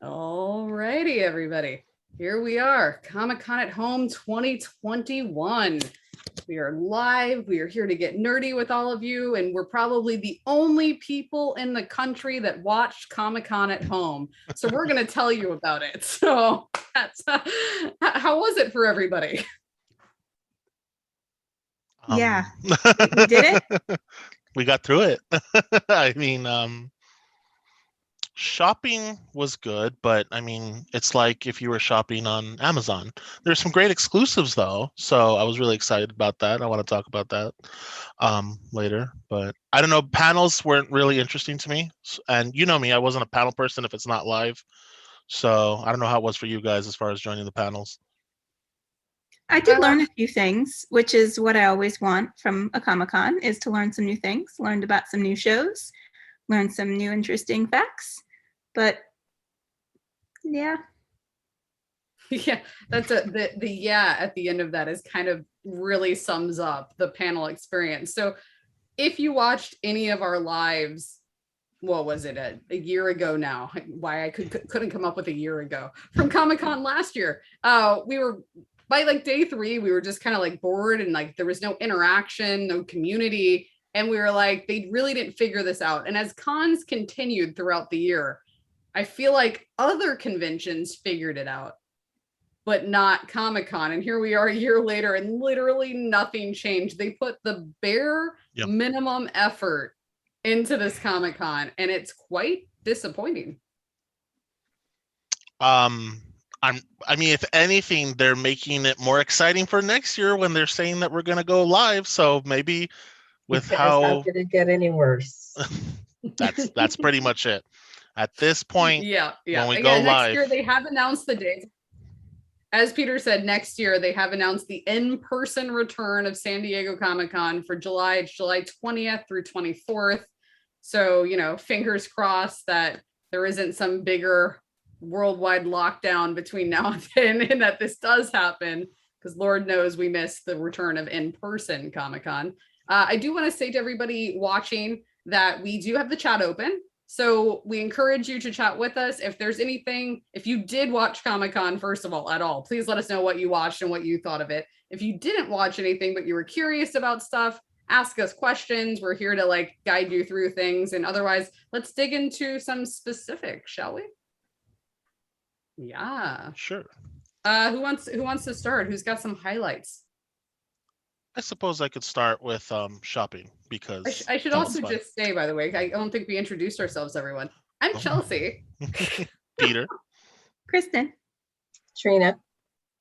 All righty, everybody. Here we are, Comic-Con at Home 2021. We are live. We are here to get nerdy with all of you, and we're probably the only people in the country that watched Comic-Con at home. So we're going to tell you about it. So that's how was it for everybody? Yeah, we did it. We got through it. I mean, shopping was good, but I mean, it's like if you were shopping on Amazon. There's some great exclusives though, so I was really excited about that. I want to talk about that later, but I don't know. Panels weren't really interesting to me, and you know me, I wasn't a panel person if it's not live. So I don't know how it was for you guys as far as joining the panels. I did learn a few things, which is what I always want from a Comic-Con, is to learn some new things, learned about some new shows, learned some new interesting facts. But yeah. Yeah, that's the yeah at the end of that is kind of really sums up the panel experience. So if you watched any of our lives, what was it, a year ago now? Why I couldn't come up with a year ago from Comic-Con last year. We were by like day 3, we were just kind of like bored and like there was no interaction, no community. And we were like, they really didn't figure this out. And as cons continued throughout the year, I feel like other conventions figured it out, but not Comic-Con. And here we are a year later and literally nothing changed. They put the bare minimum effort into this Comic-Con and it's quite disappointing. I mean, if anything, they're making it more exciting for next year when they're saying that we're going to go live. So maybe with how did it get any worse? that's pretty much it. At this point, when we go next live, year they have announced the dates. As Peter said, next year they have announced the in-person return of San Diego Comic-Con for July. It's July 20th through 24th. So, you know, fingers crossed that there isn't some bigger worldwide lockdown between now and then, and that this does happen, because Lord knows we miss the return of in-person Comic-Con. I do want to say to everybody watching that we do have the chat open. So we encourage you to chat with us. If there's anything, if you did watch Comic-Con, first of all, at all, please let us know what you watched and what you thought of it. If you didn't watch anything, but you were curious about stuff, ask us questions. We're here to like guide you through things. And otherwise, let's dig into some specifics, shall we? Yeah. Sure. Who wants to start? Who's got some highlights? I suppose I could start with shopping, because I should also just say, by the way, I don't think we introduced ourselves, everyone. I'm Chelsea. Peter. Kristen. Trina.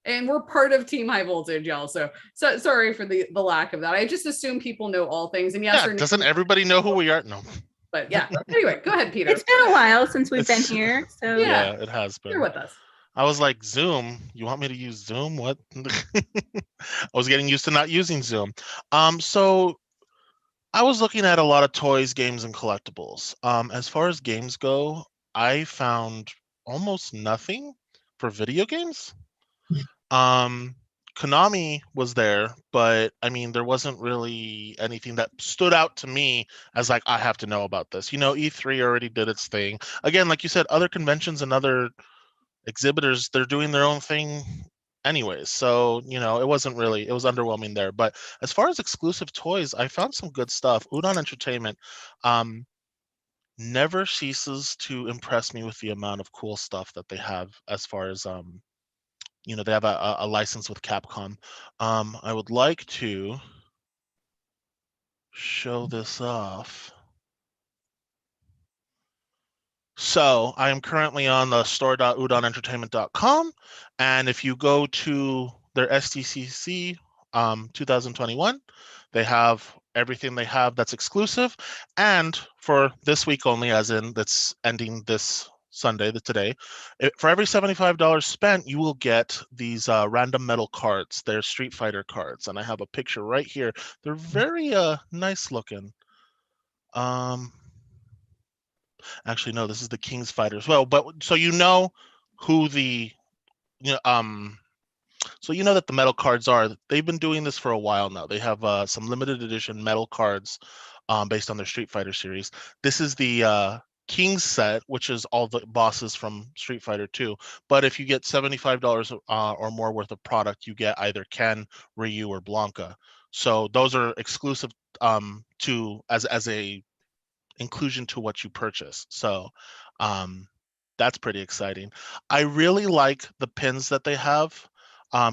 And we're part of Team High Voltage, y'all. So sorry for the lack of that. I just assume people know all things. And yes, doesn't everybody know who we are? No. But yeah. Anyway, go ahead, Peter. It's been a while since we've been here. So yeah, it has been. You're with us. I was like, Zoom? You want me to use Zoom? What? I was getting used to not using Zoom. So I was looking at a lot of toys, games, and collectibles. As far as games go, I found almost nothing for video games. Konami was there, but I mean, there wasn't really anything that stood out to me as like, I have to know about this. You know, E3 already did its thing. Again, like you said, other conventions and other exhibitors, they're doing their own thing anyways. So, you know, it was underwhelming there. But as far as exclusive toys, I found some good stuff. Udon Entertainment never ceases to impress me with the amount of cool stuff that they have as far as you know, they have a license with Capcom. I would like to show this off. So I am currently on the store.udonentertainment.com, and if you go to their SDCC 2021, they have everything they have that's exclusive. And for this week only, as in that's ending this Sunday, today, for every $75 spent, you will get these random metal cards. They're Street Fighter cards, and I have a picture right here. They're very nice looking. Actually, no, this is the King's Fighter as well. But so you know who the so you know that the metal cards are. They've been doing this for a while now. They have some limited edition metal cards based on their Street Fighter series. This is the King's set, which is all the bosses from Street Fighter 2. But if you get $75 or more worth of product, you get either Ken, Ryu, or Blanca. So those are exclusive to as a inclusion to what you purchase. So that's pretty exciting. I really like the pins that they have.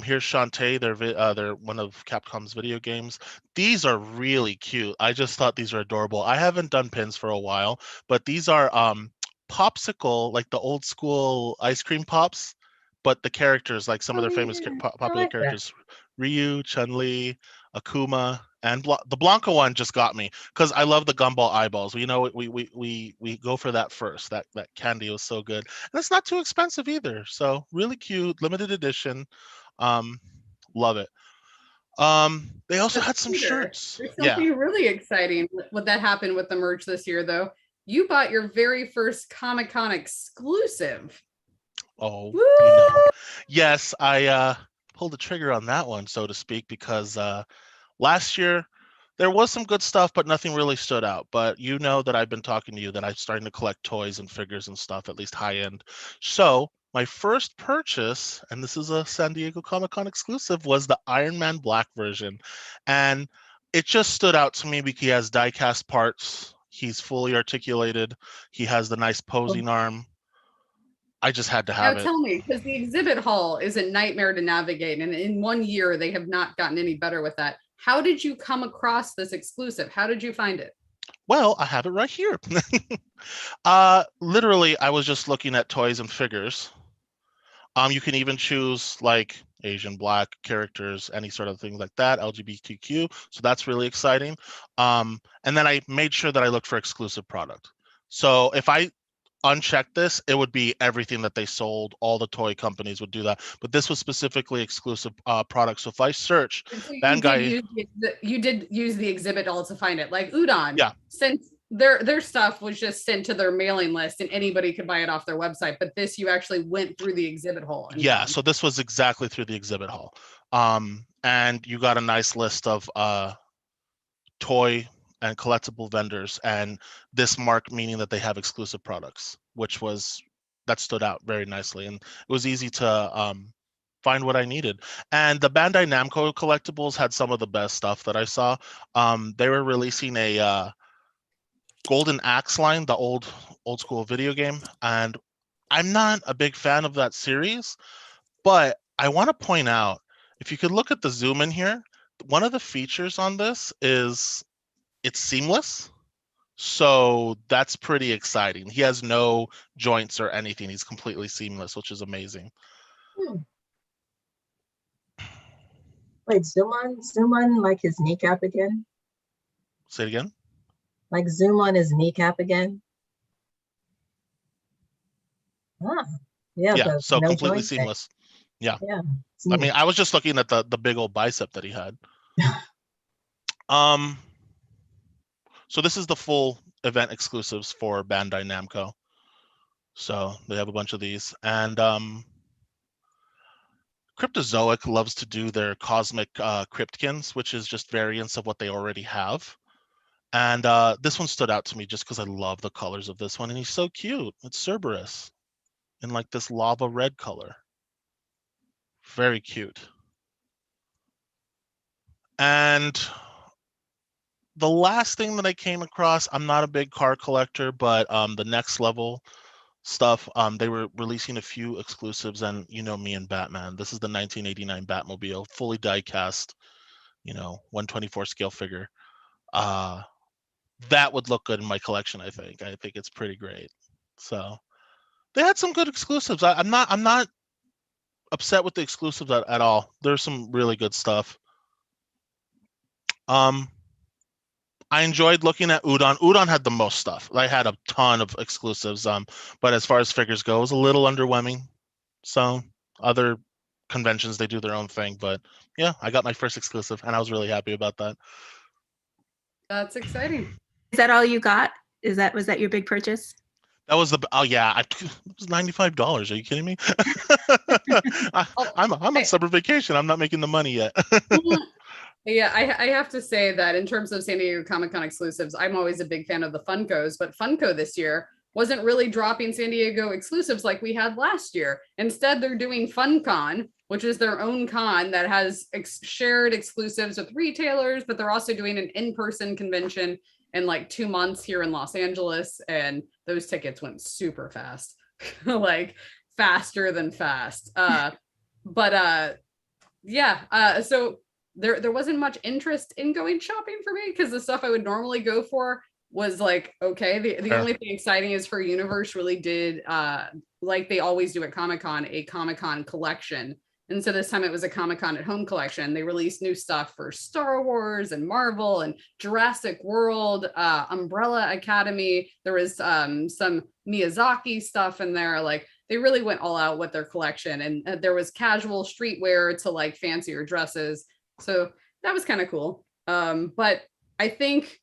Here's Shantae. They're one of Capcom's video games. These are really cute. I just thought these are adorable. I haven't done pins for a while, but these are popsicle, like the old school ice cream pops, but the characters, like some of their famous popular like that. characters, Ryu, Chun-Li, Akuma, and the Blanca one just got me because I love the gumball eyeballs. We go for that first. That candy was so good, and it's not too expensive either. So really cute, limited edition. Love it. They also had some Peter, shirts. There's Yeah. something really exciting what that happened with the merch this year, though. You bought your very first Comic-Con exclusive. Oh, Woo! you know. Yes, I pulled the trigger on that one, so to speak, because last year there was some good stuff, but nothing really stood out. But you know that I've been talking to you that I'm starting to collect toys and figures and stuff, at least high end. So my first purchase, and this is a San Diego Comic-Con exclusive, was the Iron Man Black version. And it just stood out to me because he has die-cast parts. He's fully articulated. He has the nice posing arm. I just had to have Now it. tell me, because the exhibit hall is a nightmare to navigate, and in 1 year they have not gotten any better with that. How did you come across this exclusive? How did you find it? Well, I have it right here. Literally, I was just looking at toys and figures. You can even choose like Asian, Black characters, any sort of thing like that, LGBTQ. So that's really exciting. And then I made sure that I looked for exclusive product. So if I uncheck this, it would be everything that they sold. All the toy companies would do that, but this was specifically exclusive product. So if I search So Bandai, you did use the exhibit hall to find it, like Udon. Yeah. Since their stuff was just sent to their mailing list and anybody could buy it off their website, but this you actually went through the exhibit hall. Yeah, so this was exactly through the exhibit hall. And you got a nice list of toy and collectible vendors, and this mark meaning that they have exclusive products, that stood out very nicely, and it was easy to find what I needed. And the Bandai Namco collectibles had some of the best stuff that I saw. They were releasing a Golden Axe line, the old school video game, and I'm not a big fan of that series, but I want to point out, if you could look at the zoom in here, one of the features on this is it's seamless. So that's pretty exciting. He has no joints or anything. He's completely seamless, which is amazing. Wait, zoom on like his kneecap again? Say it again? Like zoom on his kneecap again? Ah, yeah. So no completely joint thing. seamless. Yeah. Yeah. I mean, I was just looking at the big old bicep that he had. So this is the full event exclusives for Bandai Namco. So they have a bunch of these, and Cryptozoic loves to do their cosmic Cryptkins, which is just variants of what they already have. And this one stood out to me just because I love the colors of this one, and he's so cute. It's Cerberus in like this lava red color. Very cute. And the last thing that I came across, I'm not a big car collector, but the Next Level stuff, they were releasing a few exclusives, and you know me and Batman. This is the 1989 Batmobile, fully die-cast, 124 scale figure. That would look good in my collection, I think. I think it's pretty great. So they had some good exclusives. I'm not upset with the exclusives at all. There's some really good stuff. I enjoyed looking at Udon. Udon had the most stuff. I had a ton of exclusives. But as far as figures go, it was a little underwhelming. So other conventions, they do their own thing. But yeah, I got my first exclusive, and I was really happy about that. That's exciting. Is that all you got? Was that your big purchase? That was it was $95. Are you kidding me? I'm on summer vacation. I'm not making the money yet. Yeah, I have to say that in terms of San Diego Comic-Con exclusives, I'm always a big fan of the Funkos, but Funko this year wasn't really dropping San Diego exclusives like we had last year. Instead, they're doing FunCon, which is their own con that has shared exclusives with retailers, but they're also doing an in-person convention in like 2 months here in Los Angeles. And those tickets went super fast, like faster than fast. So there wasn't much interest in going shopping for me because the stuff I would normally go for was like, okay, the only thing exciting is Her Universe really did, like they always do at Comic-Con, a Comic-Con collection. And so this time it was a Comic-Con at Home collection. They released new stuff for Star Wars and Marvel and Jurassic World, Umbrella Academy. There was some Miyazaki stuff in there. Like they really went all out with their collection. And there was casual streetwear to like fancier dresses. So that was kind of cool. But I think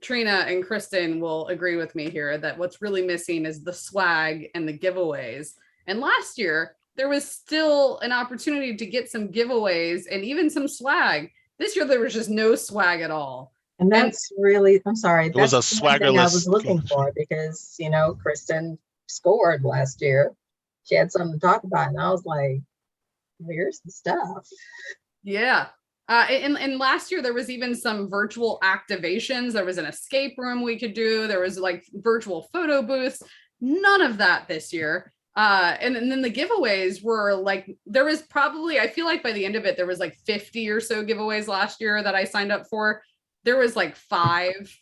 Trina and Kristen will agree with me here that what's really missing is the swag and the giveaways. And last year, there was still an opportunity to get some giveaways and even some swag. This year, there was just no swag at all. And that's really, I'm sorry. It was a that's the one thing I swaggerless was looking for because, you know, Kristen scored last year. She had something to talk about. And I was like, where's the stuff? Yeah. And last year, there was even some virtual activations. There was an escape room we could do. There was like virtual photo booths. None of that this year. And then the giveaways were like, there was probably, I feel like by the end of it, there was like 50 or so giveaways last year that I signed up for. There was like 5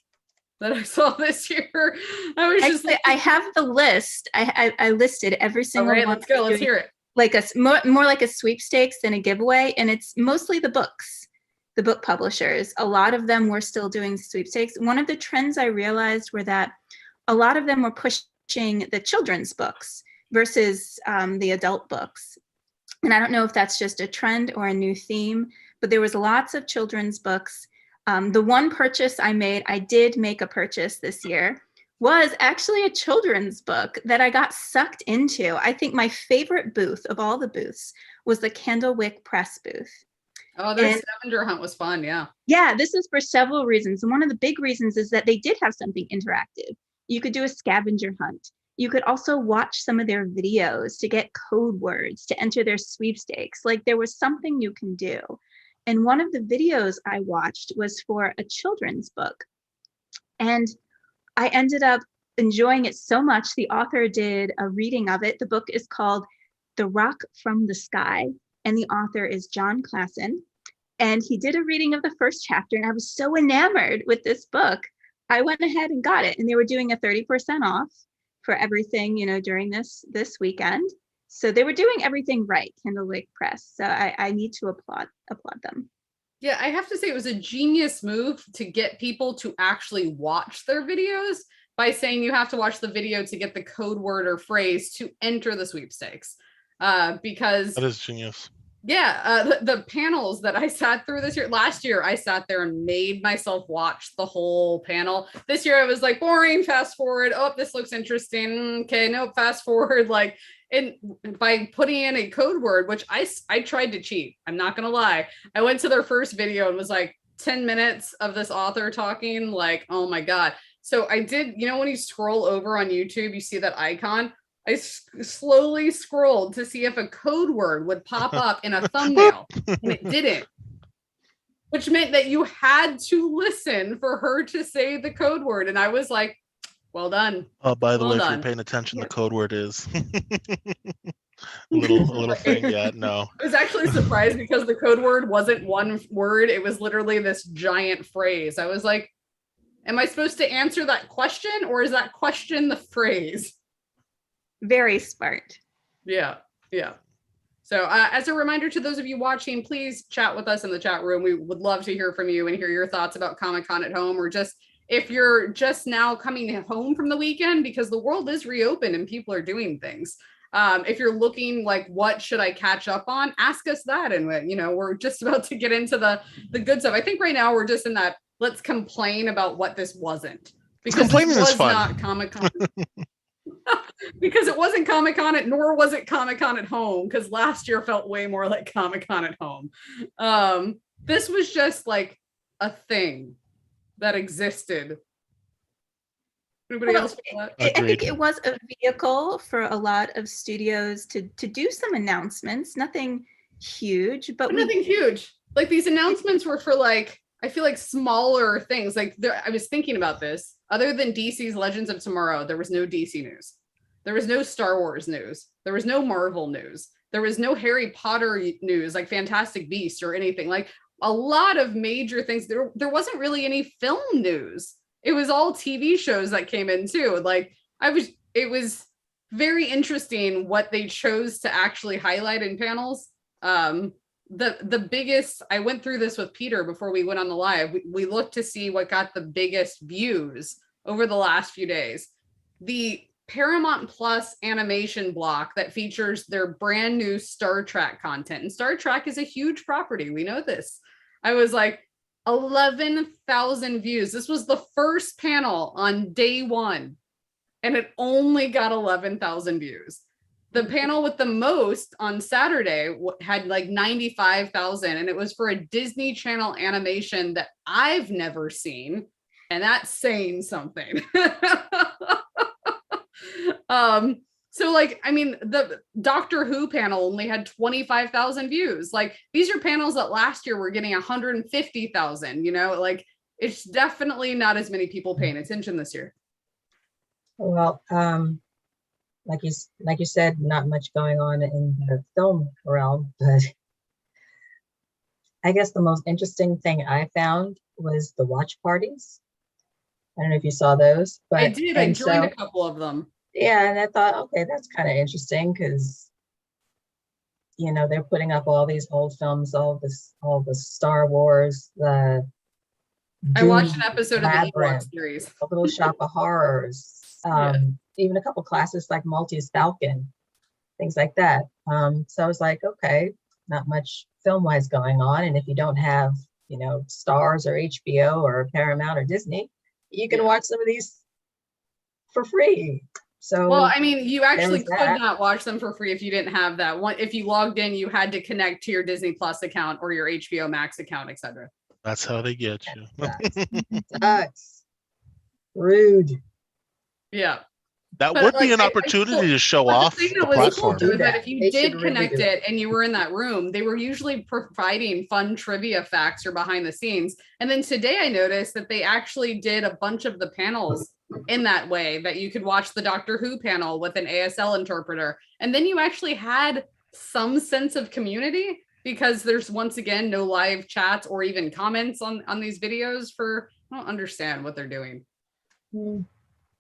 that I saw this year. I was just like, I have the list. I listed every single all right, one. let's go. Let's hear it. Like more like a sweepstakes than a giveaway. And it's mostly the books, the book publishers. A lot of them were still doing sweepstakes. One of the trends I realized were that a lot of them were pushing the children's books versus the adult books. And I don't know if that's just a trend or a new theme, but there was lots of children's books. The one purchase I made, I did make a purchase this year, was actually a children's book that I got sucked into. I think my favorite booth of all the booths was the Candlewick Press booth. Oh, their scavenger hunt was fun, yeah. Yeah, this is for several reasons. And one of the big reasons is that they did have something interactive. You could do a scavenger hunt. You could also watch some of their videos to get code words to enter their sweepstakes. Like there was something you can do. And one of the videos I watched was for a children's book. And I ended up enjoying it so much. The author did a reading of it. The book is called The Rock from the Sky, and the author is John Klassen. And he did a reading of the first chapter, and I was so enamored with this book. I went ahead and got it, and they were doing a 30% off for everything, you know, during this weekend. So they were doing everything right, Candlewick Press. So I need to applaud them. Yeah, I have to say it was a genius move to get people to actually watch their videos by saying you have to watch the video to get the code word or phrase to enter the sweepstakes. Because that is genius. Yeah, the panels that I sat through this year, last year I sat there and made myself watch the whole panel. This year I was like, boring, fast forward. Oh, this looks interesting. Okay, nope, fast forward. Like, and by putting in a code word, which I tried to cheat, I'm not gonna lie. I went to their first video and was like 10 minutes of this author talking, like, oh my God. So I did, you know, when you scroll over on YouTube, you see that icon. I slowly scrolled to see if a code word would pop up in a thumbnail, and it didn't, which meant that you had to listen for her to say the code word. And I was like, well done. Oh, by the Well way, done. if you're paying attention, Yeah. the code word is a little thing. Yeah, no. I was actually surprised because the code word wasn't one word. It was literally this giant phrase. I was like, am I supposed to answer that question, or is that question the phrase? Very smart. Yeah. So as a reminder to those of you watching, please chat with us in the chat room. We would love to hear from you and hear your thoughts about Comic-Con at home, or just if you're just now coming home from the weekend, because the world is reopened and people are doing things. If you're looking like, what should I catch up on? Ask us that. And, you know, we're just about to get into the good stuff. I think right now we're just in that, let's complain about what this wasn't. Because Complaining this was is fun. not Comic-Con. Because it wasn't Comic-Con nor was it Comic-Con at home, because last year felt way more like Comic-Con at home. This was just like a thing that existed Anybody Well, else feel that? I think Agreed. it was a vehicle for a lot of studios to do some announcements. Nothing huge, but But nothing huge. Like these announcements were for like, I feel like smaller things. Like I was thinking about this. Other than DC's Legends of Tomorrow, there was no DC news. There was no Star Wars news. There was no Marvel news. There was no Harry Potter news, like Fantastic Beasts or anything. Like a lot of major things. There wasn't really any film news. It was all TV shows that came in too. Like it was very interesting what they chose to actually highlight in panels. The biggest, I went through this with Peter before we went on the live. We looked to see what got the biggest views over the last few days. The Paramount Plus animation block that features their brand new Star Trek content. And Star Trek is a huge property. We know this. I was like, 11,000 views. This was the first panel on day one, and it only got 11,000 views. The panel with the most on Saturday had like 95,000, and it was for a Disney Channel animation that I've never seen, and that's saying something. So like, I mean, the Doctor Who panel only had 25,000 views. Like these are panels that last year were getting 150,000, you know, like it's definitely not as many people paying attention this year. Well, like you said, not much going on in the film realm, but I guess the most interesting thing I found was the watch parties. I don't know if you saw those, but I did. I joined a couple of them. Yeah, and I thought, okay, that's kind of interesting because, you know, they're putting up all these old films, all the Star Wars, the I watched an episode of the Ewok series, a Little Shop of Horrors, even a couple classes like Maltese Falcon, things like that. So I was like, okay, not much film-wise going on, and if you don't have, you know, Stars or HBO or Paramount or Disney, you can watch some of these for free. So, well, I mean, you actually could not watch them for free if you didn't have that one. If you logged in, you had to connect to your Disney Plus account or your HBO Max account, etc. That's how they get you. Sucks. Rude. Yeah. That would be an opportunity to show off the platform. Cool that if you did connect it and you were in that room, they were usually providing fun trivia facts or behind the scenes. And then today I noticed that they actually did a bunch of the panels in that way, that you could watch the Doctor Who panel with an ASL interpreter. And then you actually had some sense of community because there's once again no live chats or even comments on these videos for, I don't understand what they're doing.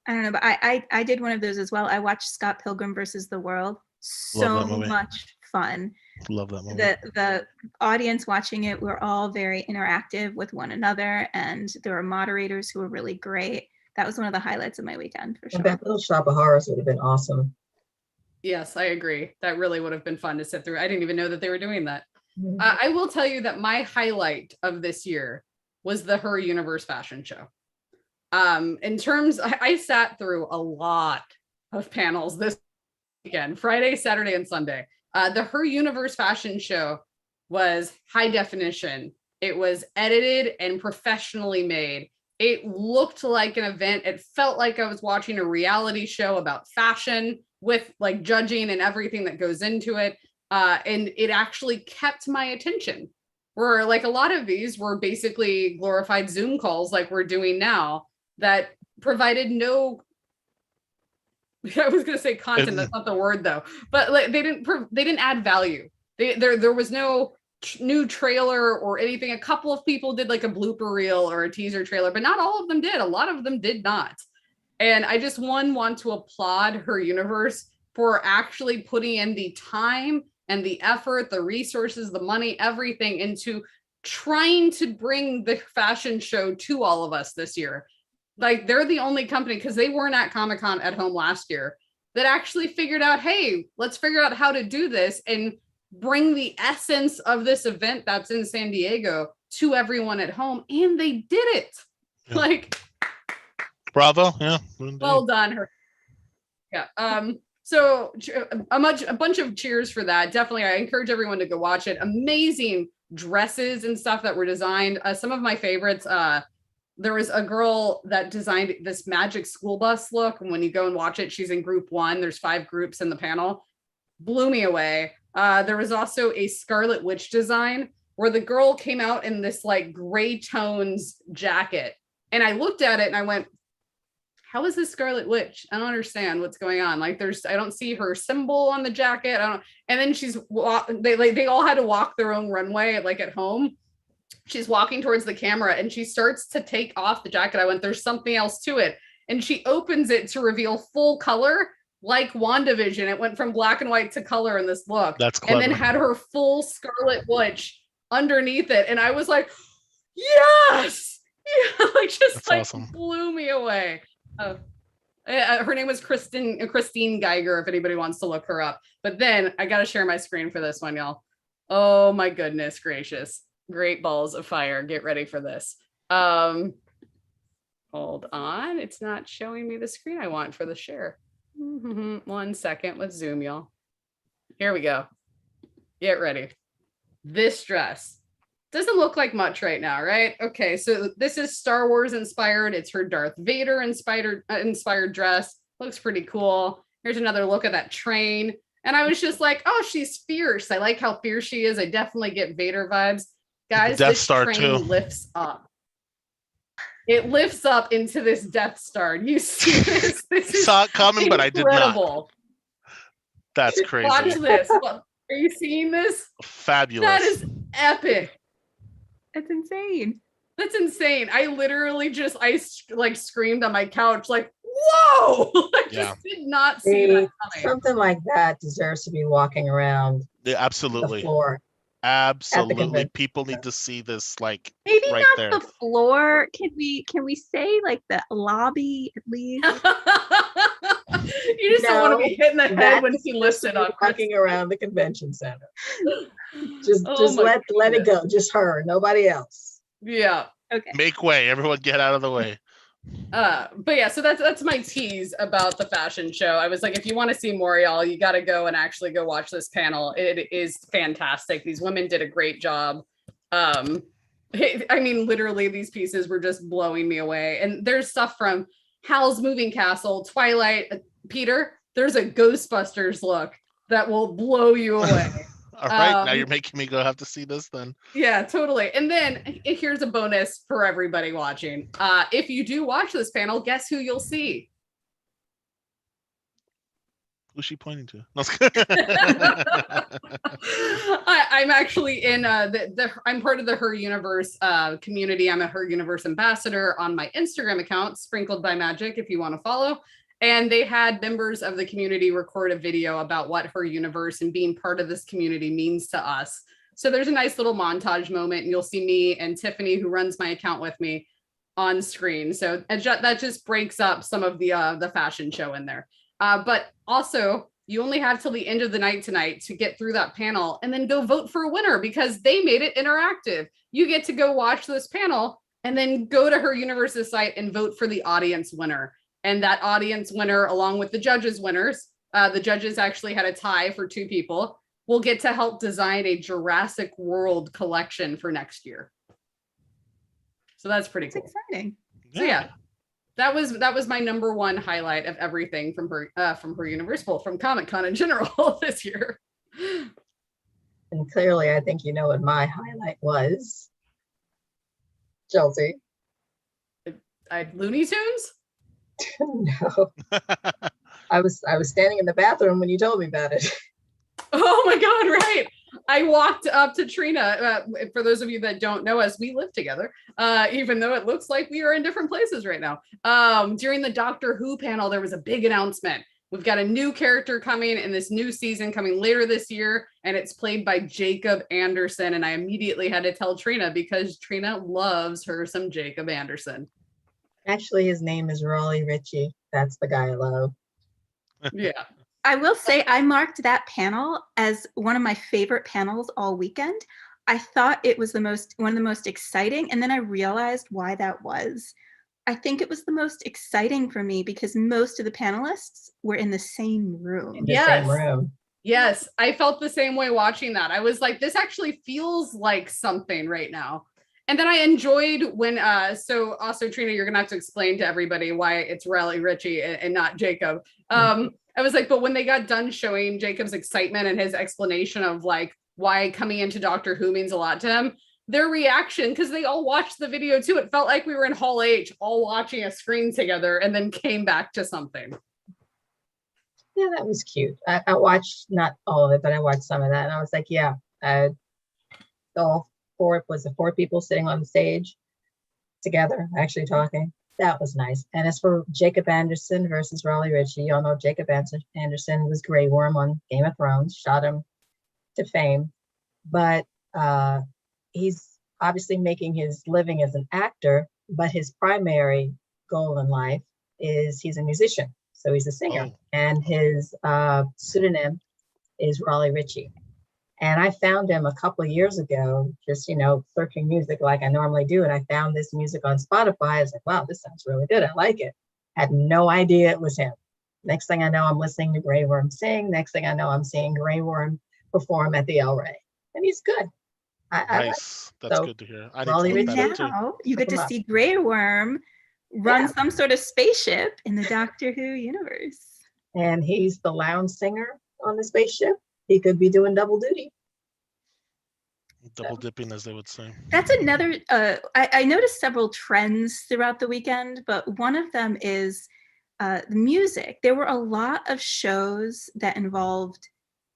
I don't know, but I did one of those as well. I watched Scott Pilgrim versus the World. So much fun. Love that movie. The audience watching it were all very interactive with one another, and there were moderators who were really great. That was one of the highlights of my weekend for sure. That Little Shop of Horrors would have been awesome. Yes, I agree. That really would have been fun to sit through. I didn't even know that they were doing that. I will tell you that my highlight of this year was the Her Universe fashion show. In terms, I sat through a lot of panels this weekend, Friday, Saturday, and Sunday. The Her Universe fashion show was high definition. It was edited and professionally made. It looked like an event. It felt like I was watching a reality show about fashion with like judging and everything that goes into it. And it actually kept my attention. Where like a lot of these were basically glorified Zoom calls like we're doing now that provided no, I was going to say content, that's not the word though, but like they didn't add value. There was no new trailer or anything. A couple of people did like a blooper reel or a teaser trailer, but not all of them did. A lot of them did not. And I just want to applaud Her Universe for actually putting in the time and the effort, the resources, the money, everything into trying to bring the fashion show to all of us this year. Like they're the only company, because they weren't at Comic-Con at home last year, that actually figured out, hey, let's figure out how to do this and bring the essence of this event that's in San Diego to everyone at home. And they did it. Yeah. Like, bravo. Yeah. Well done, Her. Yeah. So a bunch of cheers for that. Definitely, I encourage everyone to go watch it. Amazing dresses and stuff that were designed. Some of my favorites, there was a girl that designed this magic school bus look. And when you go and watch it, she's in group 1. There's 5 groups in the panel. Blew me away. There was also a Scarlet Witch design where the girl came out in this like gray tones jacket. And I looked at it and I went, how is this Scarlet Witch? I don't understand what's going on. Like I don't see her symbol on the jacket. And then they all had to walk their own runway like at home. She's walking towards the camera and she starts to take off the jacket. I went, there's something else to it. And she opens it to reveal full color, like WandaVision. It went from black and white to color in this look. That's clever. And then had her full Scarlet Witch underneath it. And I was like, yes! Yeah, like just That's like awesome. Blew me away. Her name was Christine Geiger, if anybody wants to look her up. But then I got to share my screen for this one, y'all. Oh my goodness gracious. Great balls of fire. Get ready for this. Hold on. It's not showing me the screen I want for the share. 1 second. Let's zoom, y'all. Here we go. Get ready. This dress doesn't look like much right now, right? Okay, so this is Star Wars inspired. It's her Darth Vader inspired dress. Looks pretty cool. Here's another look at that train. And I was just like, oh, she's fierce. I like how fierce she is. I definitely get Vader vibes. Guys, Death this Star train too. lifts up. It lifts up into this Death Star. You see this? This is Saw it coming, but I did not. incredible. That's crazy. Watch this. Are you seeing this? Fabulous. That is epic. That's insane. That's insane. I literally I screamed on my couch like, whoa! I just did not see that coming. Something like that deserves to be walking around Yeah, absolutely. the floor. Absolutely. People need to see this like Maybe right not there. the floor. Can we say like the lobby at least? You just don't want to be hitting the head when she lifts it on Walking around the convention center. Just Oh my let it goodness. go. Just her, nobody else. Yeah. Okay. Make way. Everyone get out of the way. But yeah, so that's my tease about the fashion show. I was like, if you want to see more, y'all, you got to go and actually go watch this panel. It is fantastic. These women did a great job. I mean, literally, these pieces were just blowing me away. And there's stuff from Howl's Moving Castle, Twilight. Peter, there's a Ghostbusters look that will blow you away. All right, now you're making me go have to see this then. Yeah, totally. And then here's a bonus for everybody watching. If you do watch this panel, guess who you'll see? Who's she pointing to? I'm actually in I'm part of the Her Universe community. I'm a Her Universe ambassador on my Instagram account, Sprinkled by Magic, if you want to follow. And they had members of the community record a video about what Her Universe and being part of this community means to us. So there's a nice little montage moment, and you'll see me and Tiffany, who runs my account with me, on screen. So that just breaks up some of the fashion show in there. But also, you only have till the end of the night tonight to get through that panel and then go vote for a winner, because they made it interactive. You get to go watch this panel and then go to Her Universe's site and vote for the audience winner. And that audience winner, along with the judges winners, the judges actually had a tie for 2 people, will get to help design a Jurassic World collection for next year. So that's pretty cool. It's exciting. So yeah, that was my number one highlight of everything from Her Universe, well, from Comic-Con in general this year. And clearly, I think you know what my highlight was. Chelsea. Looney Tunes? No. I was standing in the bathroom when you told me about it. Oh my God, right. I walked up to Trina. For those of you that don't know us, we live together, even though it looks like we are in different places right now. During the Doctor Who panel, there was a big announcement. We've got a new character coming in this new season coming later this year, and it's played by Jacob Anderson. And I immediately had to tell Trina, because Trina loves her some Jacob Anderson. Actually, his name is Raleigh Ritchie. That's the guy I love. Yeah. I will say I marked that panel as one of my favorite panels all weekend. I thought it was one of the most exciting, and then I realized why that was. I think it was the most exciting for me because most of the panelists were in the same room. In the same room. Yes, I felt the same way watching that. I was like, this actually feels like something right now. And then I enjoyed when, so also Trina, you're gonna have to explain to everybody why it's Riley Ritchie and not Jacob. I was like, but when they got done showing Jacob's excitement and his explanation of like why coming into Doctor Who means a lot to him, their reaction, because they all watched the video too, it felt like we were in Hall H, all watching a screen together, and then came back to something. Yeah, that was cute. I watched not all of it, but I watched some of that, and I was like, yeah, all four was the four people sitting on the stage together, actually talking. That was nice. And as for Jacob Anderson versus Riley Ritchie, y'all know Jacob Anderson was Grey Worm on Game of Thrones, shot him to fame, but he's obviously making his living as an actor, but his primary goal in life is he's a musician. So he's a singer, and his pseudonym is Riley Ritchie. And I found him a couple of years ago, just, searching music like I normally do. And I found this music on Spotify. I was like, wow, this sounds really good. I like it. Had no idea it was him. Next thing I know, I'm listening to Grey Worm sing. Next thing I know, I'm seeing Grey Worm perform at the El Rey. And he's good. Nice. That's good to hear. I need Riley to look Ritchie. that up too. Now you get to see Grey Worm run some sort of spaceship in the Doctor Who universe. And he's the lounge singer on the spaceship. He could be doing double duty. Double dipping, as they would say. That's another, I noticed several trends throughout the weekend, but one of them is the music. There were a lot of shows that involved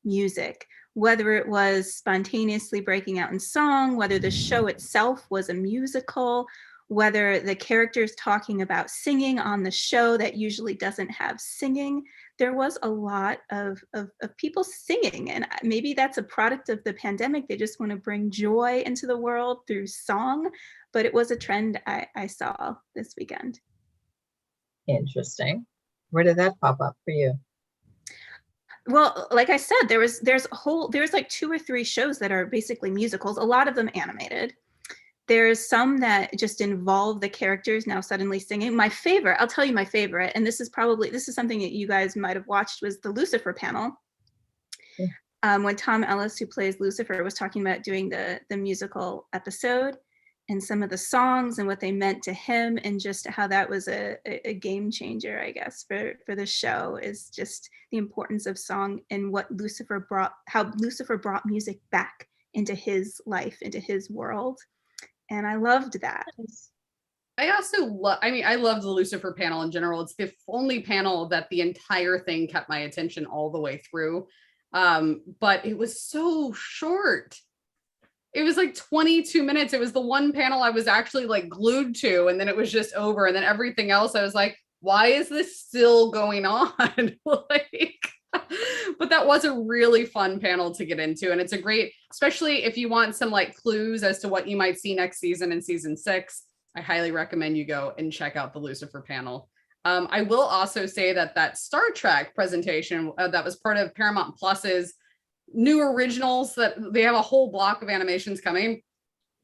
music, whether it was spontaneously breaking out in song, whether the show itself was a musical, whether the characters talking about singing on the show that usually doesn't have singing. There was a lot of people singing, and maybe that's a product of the pandemic. They just want to bring joy into the world through song, but it was a trend I saw this weekend. Interesting. Where did that pop up for you? Well, like I said, there's like 2 or 3 shows that are basically musicals, a lot of them animated. There's some that just involve the characters now suddenly singing. My favorite, I'll tell you my favorite, and this is something that you guys might have watched, was the Lucifer panel. Yeah. When Tom Ellis, who plays Lucifer, was talking about doing the musical episode and some of the songs and what they meant to him, and just how that was a game changer, I guess, for the show, is just the importance of song and what how Lucifer brought music back into his life, into his world. And I loved that. I also I love the Lucifer panel in general. It's the only panel that the entire thing kept my attention all the way through. But it was so short. It was like 22 minutes. It was the one panel I was actually like glued to, and then it was just over. And then everything else, I was like, why is this still going on? But that was a really fun panel to get into. And it's a great, especially if you want some like clues as to what you might see next season in season 6, I highly recommend you go and check out the Lucifer panel. I will also say that Star Trek presentation that was part of Paramount Plus's new originals, that they have a whole block of animations coming,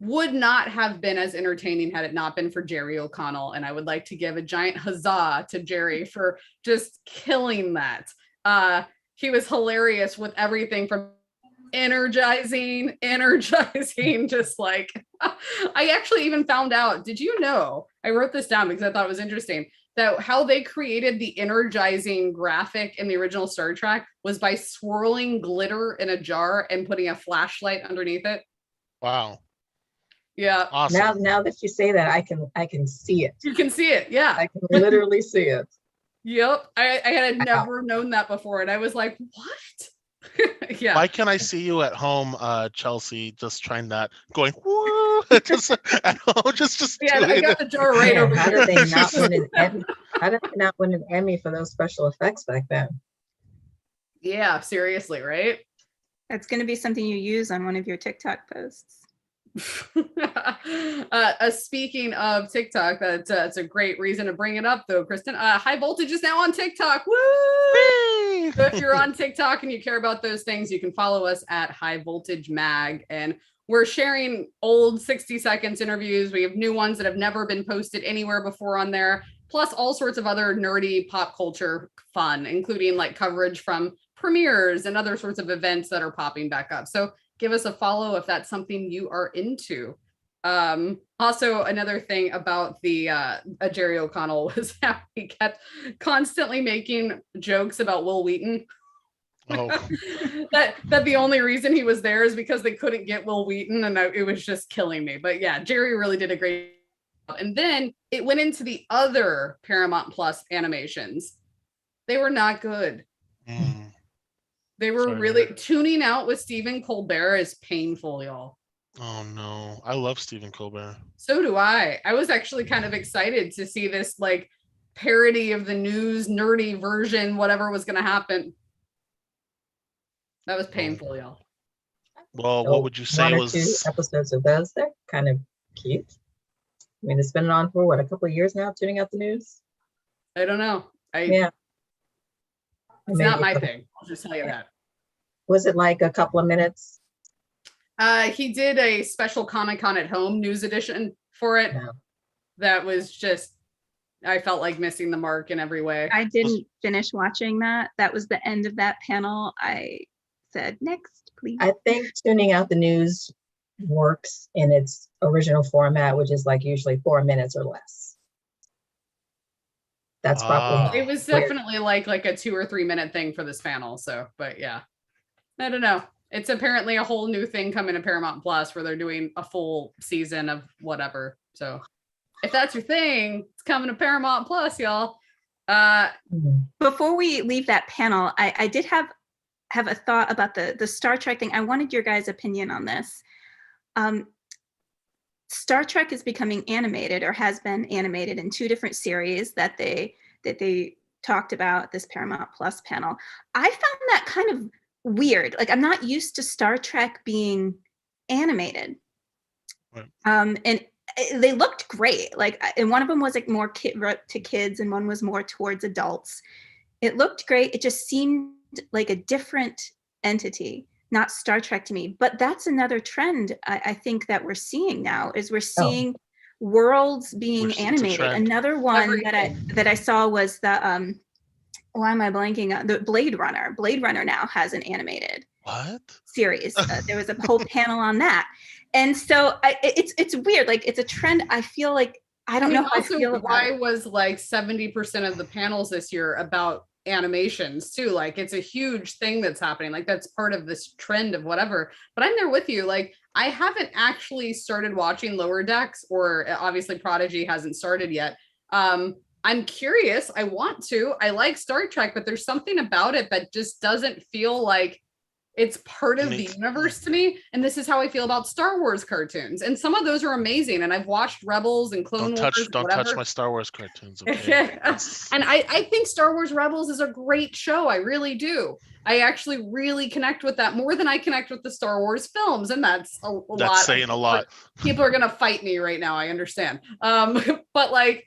would not have been as entertaining had it not been for Jerry O'Connell. And I would like to give a giant huzzah to Jerry for just killing that. He was hilarious with everything from energizing, just like, I actually even found out, did you know, I wrote this down because I thought it was interesting, that how they created the energizing graphic in the original Star Trek was by swirling glitter in a jar and putting a flashlight underneath it. Wow. Yeah. Awesome. Now that you say that, I can see it. You can see it. Yeah. I can literally see it. Yep. I had never known that before. And I was like, what? Yeah. Why can't I see you at home, Chelsea, just trying that, going, whoa, just at home, just yeah, I got the jar right over how here. Did they not win an Emmy? How did they not win an Emmy for those special effects back then? Yeah, seriously, right? That's going to be something you use on one of your TikTok posts. Speaking of TikTok, that's a great reason to bring it up, though, Kristen. High Voltage is now on TikTok. Woo! So if you're on TikTok and you care about those things, you can follow us at High Voltage Mag, and we're sharing old 60 seconds interviews. We have new ones that have never been posted anywhere before on there, plus all sorts of other nerdy pop culture fun, including like coverage from premieres and other sorts of events that are popping back up. So give us a follow if that's something you are into. Also, another thing about the Jerry O'Connell was how he kept constantly making jokes about Will Wheaton. Oh, that the only reason he was there is because they couldn't get Will Wheaton, and it was just killing me. But yeah, Jerry really did a great job. And then it went into the other Paramount Plus animations. They were not good. They were really tuning out with Stephen Colbert is painful, y'all. oh no. I love Stephen Colbert. So do I. I was actually kind of excited to see this like parody of the news, nerdy version, whatever was going to happen. That was painful, y'all. Well, So what would you say 1 or was 2 episodes of those? They're kind of cute. I mean, it's been on for what, a couple of years now, tuning out the news? I don't know. Yeah. It's Maybe not a my couple- thing. I'll just tell you that. Was it like a couple of minutes? He did a special Comic-Con at Home news edition for it. No. That was just, I felt like missing the mark in every way. I didn't finish watching that. That was the end of that panel. I said, next, please. I think tuning out the news works in its original format, which is like usually 4 minutes or less. That's probably. It was definitely like a 2 or 3 minute thing for this panel. So, but yeah, I don't know. It's apparently a whole new thing coming to Paramount Plus where they're doing a full season of whatever. So if that's your thing, it's coming to Paramount Plus, y'all. Before we leave that panel, I did have a thought about the Star Trek thing. I wanted your guys' opinion on this. Star Trek is becoming animated, or has been animated, in 2 different series that they talked about at this Paramount Plus panel. I found that kind of weird. Like, I'm not used to Star Trek being animated. Right. And they looked great. Like, and one of them was like more to kids, and one was more towards adults. It looked great. It just seemed like a different entity, not Star Trek to me. But that's another trend I think that we're seeing now, is we're seeing worlds being animated. Another one that I saw was the why am I blanking on the Blade Runner? Blade Runner now has an animated series. There was a whole panel on that. And so it's weird. Like, it's a trend. I feel like, I don't know how I feel about why it. was like 70% of the panels this year about animations too? Like, it's a huge thing that's happening. Like, that's part of this trend of whatever. But I'm there with you. Like, I haven't actually started watching Lower Decks, or obviously Prodigy hasn't started yet. I'm curious. I want to. I like Star Trek, but there's something about it that just doesn't feel like it's part of the universe to me. And this is how I feel about Star Wars cartoons. And some of those are amazing. And I've watched Rebels and Clone Wars. Don't touch my Star Wars cartoons. Okay? And I think Star Wars Rebels is a great show. I really do. I actually really connect with that more than I connect with the Star Wars films. And that's a lot. That's saying a lot. People are going to fight me right now. I understand. But like,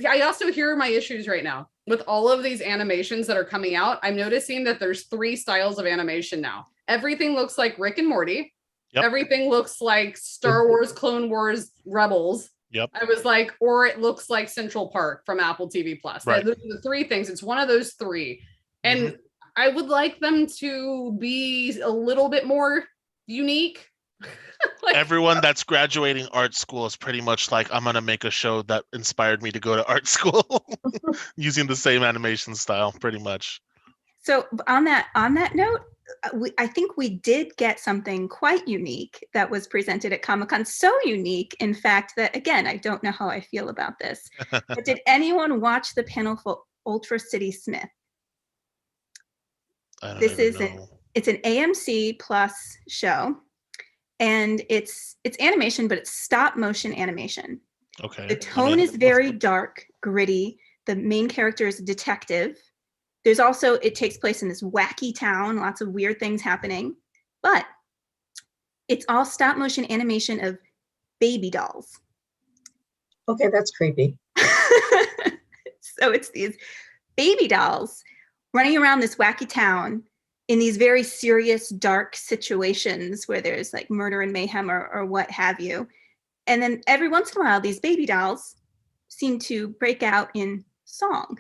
I also hear my issues right now with all of these animations that are coming out. I'm noticing that there's 3 styles of animation now. Everything looks like Rick and Morty. Yep. Everything looks like Star Wars, Clone Wars, Rebels. Yep. I was like, or it looks like Central Park from Apple TV Plus. Right. Those are the 3 things. It's one of those 3. And I would like them to be a little bit more unique. Like, everyone that's graduating art school is pretty much like, I'm gonna make a show that inspired me to go to art school using the same animation style, pretty much. So on that note, I think we did get something quite unique that was presented at Comic-Con. So unique, in fact, that, again, I don't know how I feel about this. But did anyone watch the panel for Ultra City Smith? It's an AMC Plus show. And it's animation, but it's stop motion animation. Okay. The tone is very dark, gritty. The main character is a detective. There's also, it takes place in this wacky town, lots of weird things happening, but it's all stop motion animation of baby dolls. Okay, that's creepy. So it's these baby dolls running around this wacky town in these very serious, dark situations where there's like murder and mayhem or what have you. And then every once in a while, these baby dolls seem to break out in song.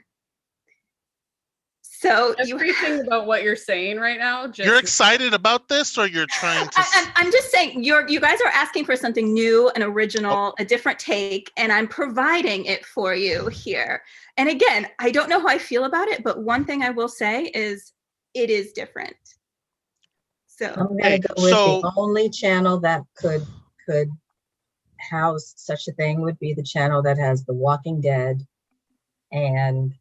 So you Everything about what you're saying right now, just You're excited about this, or you're trying to? I'm just saying, you guys are asking for something new, an original, a different take, and I'm providing it for you here. And again, I don't know how I feel about it, but one thing I will say is it is different. So I'm gonna go with the only channel that could house such a thing would be the channel that has The Walking Dead and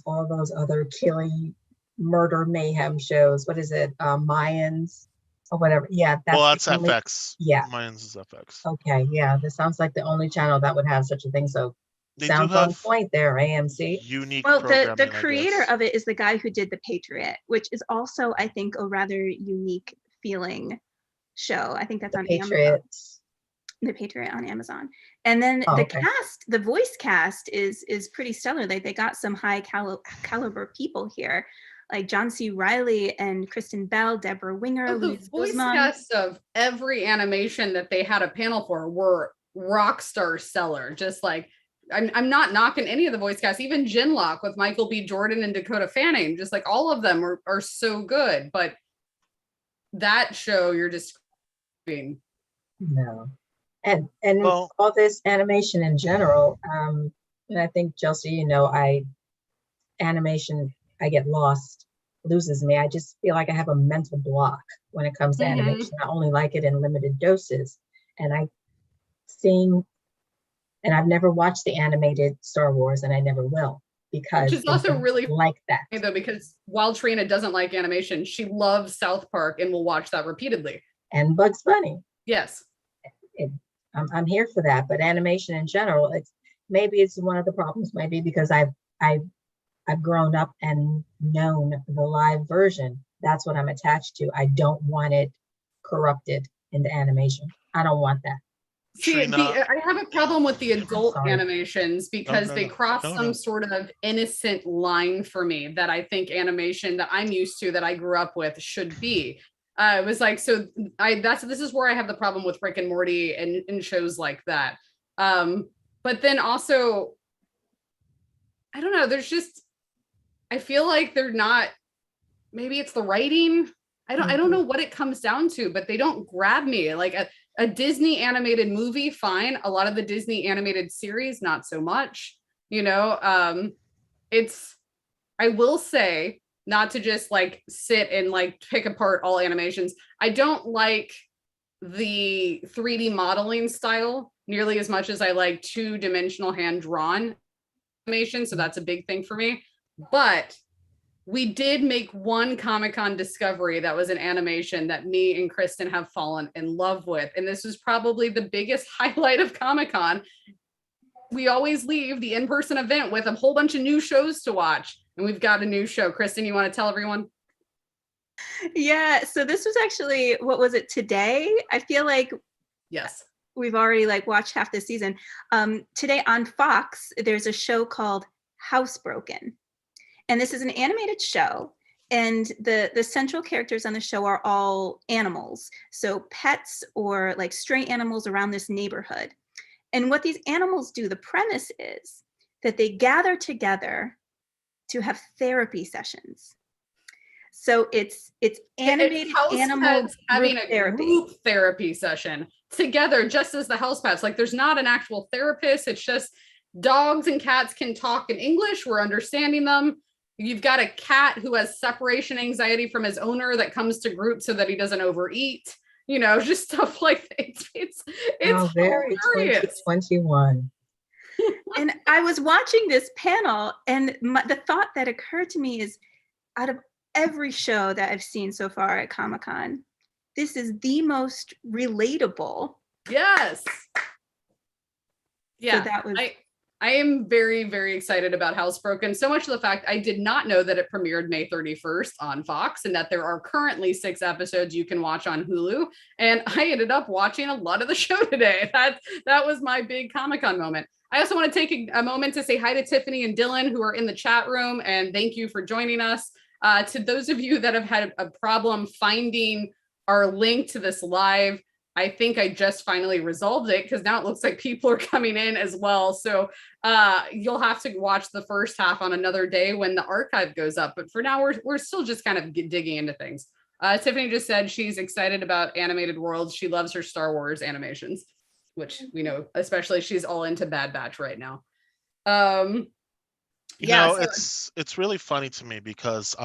all those other killing, murder, mayhem shows. What is it? Mayans or whatever. Yeah, that's only, FX. Yeah, Mayans is FX. Okay, yeah, this sounds like the only channel that would have such a thing. So They sounds do have on point there, AMC. unique well, programming, the I creator guess. of it is the guy who did The Patriot, which is also, I think, a rather unique feeling show. I think that's on Amazon. The Patriot on Amazon. And then cast, the voice cast is pretty stellar. Like they got some high caliber people here, like John C. Reilly and Kristen Bell, Deborah Winger. the voice cast of every animation that they had a panel for were rock star stellar. Just like I'm not knocking any of the voice cast, even Genlock with Michael B. Jordan and Dakota Fanning, just like all of them are so good. But that show you're just being and all this animation in general, and I think Chelsea, animation, I get lost, loses me. I just feel like I have a mental block when it comes to animation. I only like it in limited doses, and I've never watched the animated Star Wars, and I never will, because which is also really like that though, because while Trina doesn't like animation, she loves South Park and will watch that repeatedly, and Bugs Bunny. Yes. I'm here for that, but animation in general, it's one of the problems, maybe because I've grown up and known the live version. That's what I'm attached to. I don't want it corrupted into animation. I don't want that. See, I have a problem with the adult animations because they cross some sort of innocent line for me that I think animation that I'm used to, that I grew up with, should be. It was like, so this is where I have the problem with Rick and Morty and shows like that. But then also, I don't know, I feel like they're not, maybe it's the writing. I don't know what it comes down to, but they don't grab me. Like a Disney animated movie, fine. A lot of the Disney animated series, not so much, I will say, not to just like sit and like pick apart all animations, I don't like the 3D modeling style nearly as much as I like two-dimensional hand-drawn animation. So that's a big thing for me. But we did make one Comic-Con discovery that was an animation that me and Kristen have fallen in love with. And this was probably the biggest highlight of Comic-Con. We always leave the in-person event with a whole bunch of new shows to watch. And we've got a new show. Kristen, you want to tell everyone? Yeah, so this was actually, what was it, today? I feel like yes, we've already watched half the season. Today on Fox, there's a show called Housebroken. And this is an animated show. And the central characters on the show are all animals. So pets or like stray animals around this neighborhood. And what these animals do, the premise is that they gather together to have therapy sessions. So it's animated animals having a group therapy session together, just as the house pets. Like there's not an actual therapist. It's just dogs and cats can talk in English. We're understanding them. You've got a cat who has separation anxiety from his owner that comes to group so that he doesn't overeat. Just stuff like that. It's very hilarious. 2021. And I was watching this panel, and the thought that occurred to me is, out of every show that I've seen so far at Comic-Con, this is the most relatable. Yes. Yeah. So that was. I am very, very excited about Housebroken. So much of the fact I did not know that it premiered May 31st on Fox, and that there are currently 6 episodes you can watch on Hulu. And I ended up watching a lot of the show today. That was my big Comic-Con moment. I also want to take a moment to say hi to Tiffany and Dylan, who are in the chat room, and thank you for joining us. To those of you that have had a problem finding our link to this live, I think I just finally resolved it because now it looks like people are coming in as well. So you'll have to watch the first half on another day when the archive goes up. But for now, we're still just kind of digging into things. Tiffany just said she's excited about animated worlds. She loves her Star Wars animations, which we know, especially she's all into Bad Batch right now. It's really funny to me because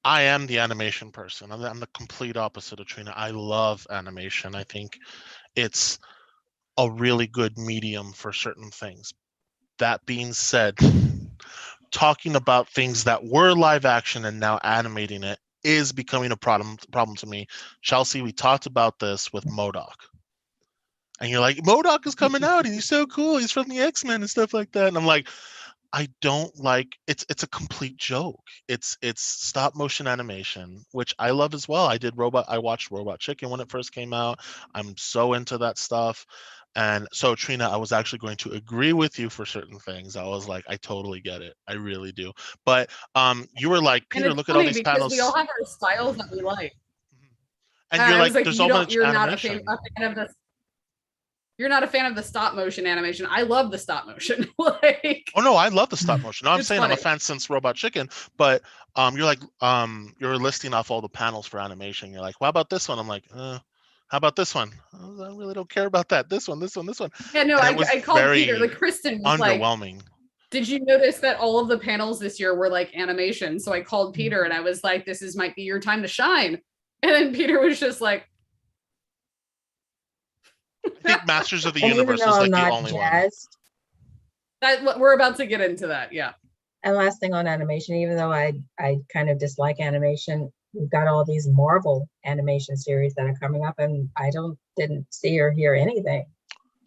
I am the animation person. I'm the complete opposite of Trina. I love animation. I think it's a really good medium for certain things. That being said, talking about things that were live action and now animating it is becoming a problem to me. Chelsea, we talked about this with MODOK. And you're like, MODOK is coming out and he's so cool. He's from the X-Men and stuff like that. And I'm like, I don't like it's a complete joke. It's stop motion animation, which I love as well. I watched Robot Chicken when it first came out. I'm so into that stuff. And so Trina, I was actually going to agree with you for certain things. I was like, I totally get it. I really do. But you were like, Peter, look at all these panels. We all have our styles that we like. And you're like, there's so much animation. You're not a fan of the stop motion animation. I love the stop motion. Like, oh no, I love the stop motion. No, I'm saying funny. I'm a fan since Robot Chicken, but you're like you're listing off all the panels for animation. You're like, what about this one? I'm like, how about this one? I really don't care about that. This one. Yeah, no, I called Peter. Like Kristen was underwhelming. Like, did you notice that all of the panels this year were like animation? So I called Peter and I was like, might be your time to shine. And then Peter was just like, I think Masters of the Universe is like the only one. That we're about to get into that, yeah. And last thing on animation, even though I kind of dislike animation, we've got all these Marvel animation series that are coming up, and I didn't see or hear anything.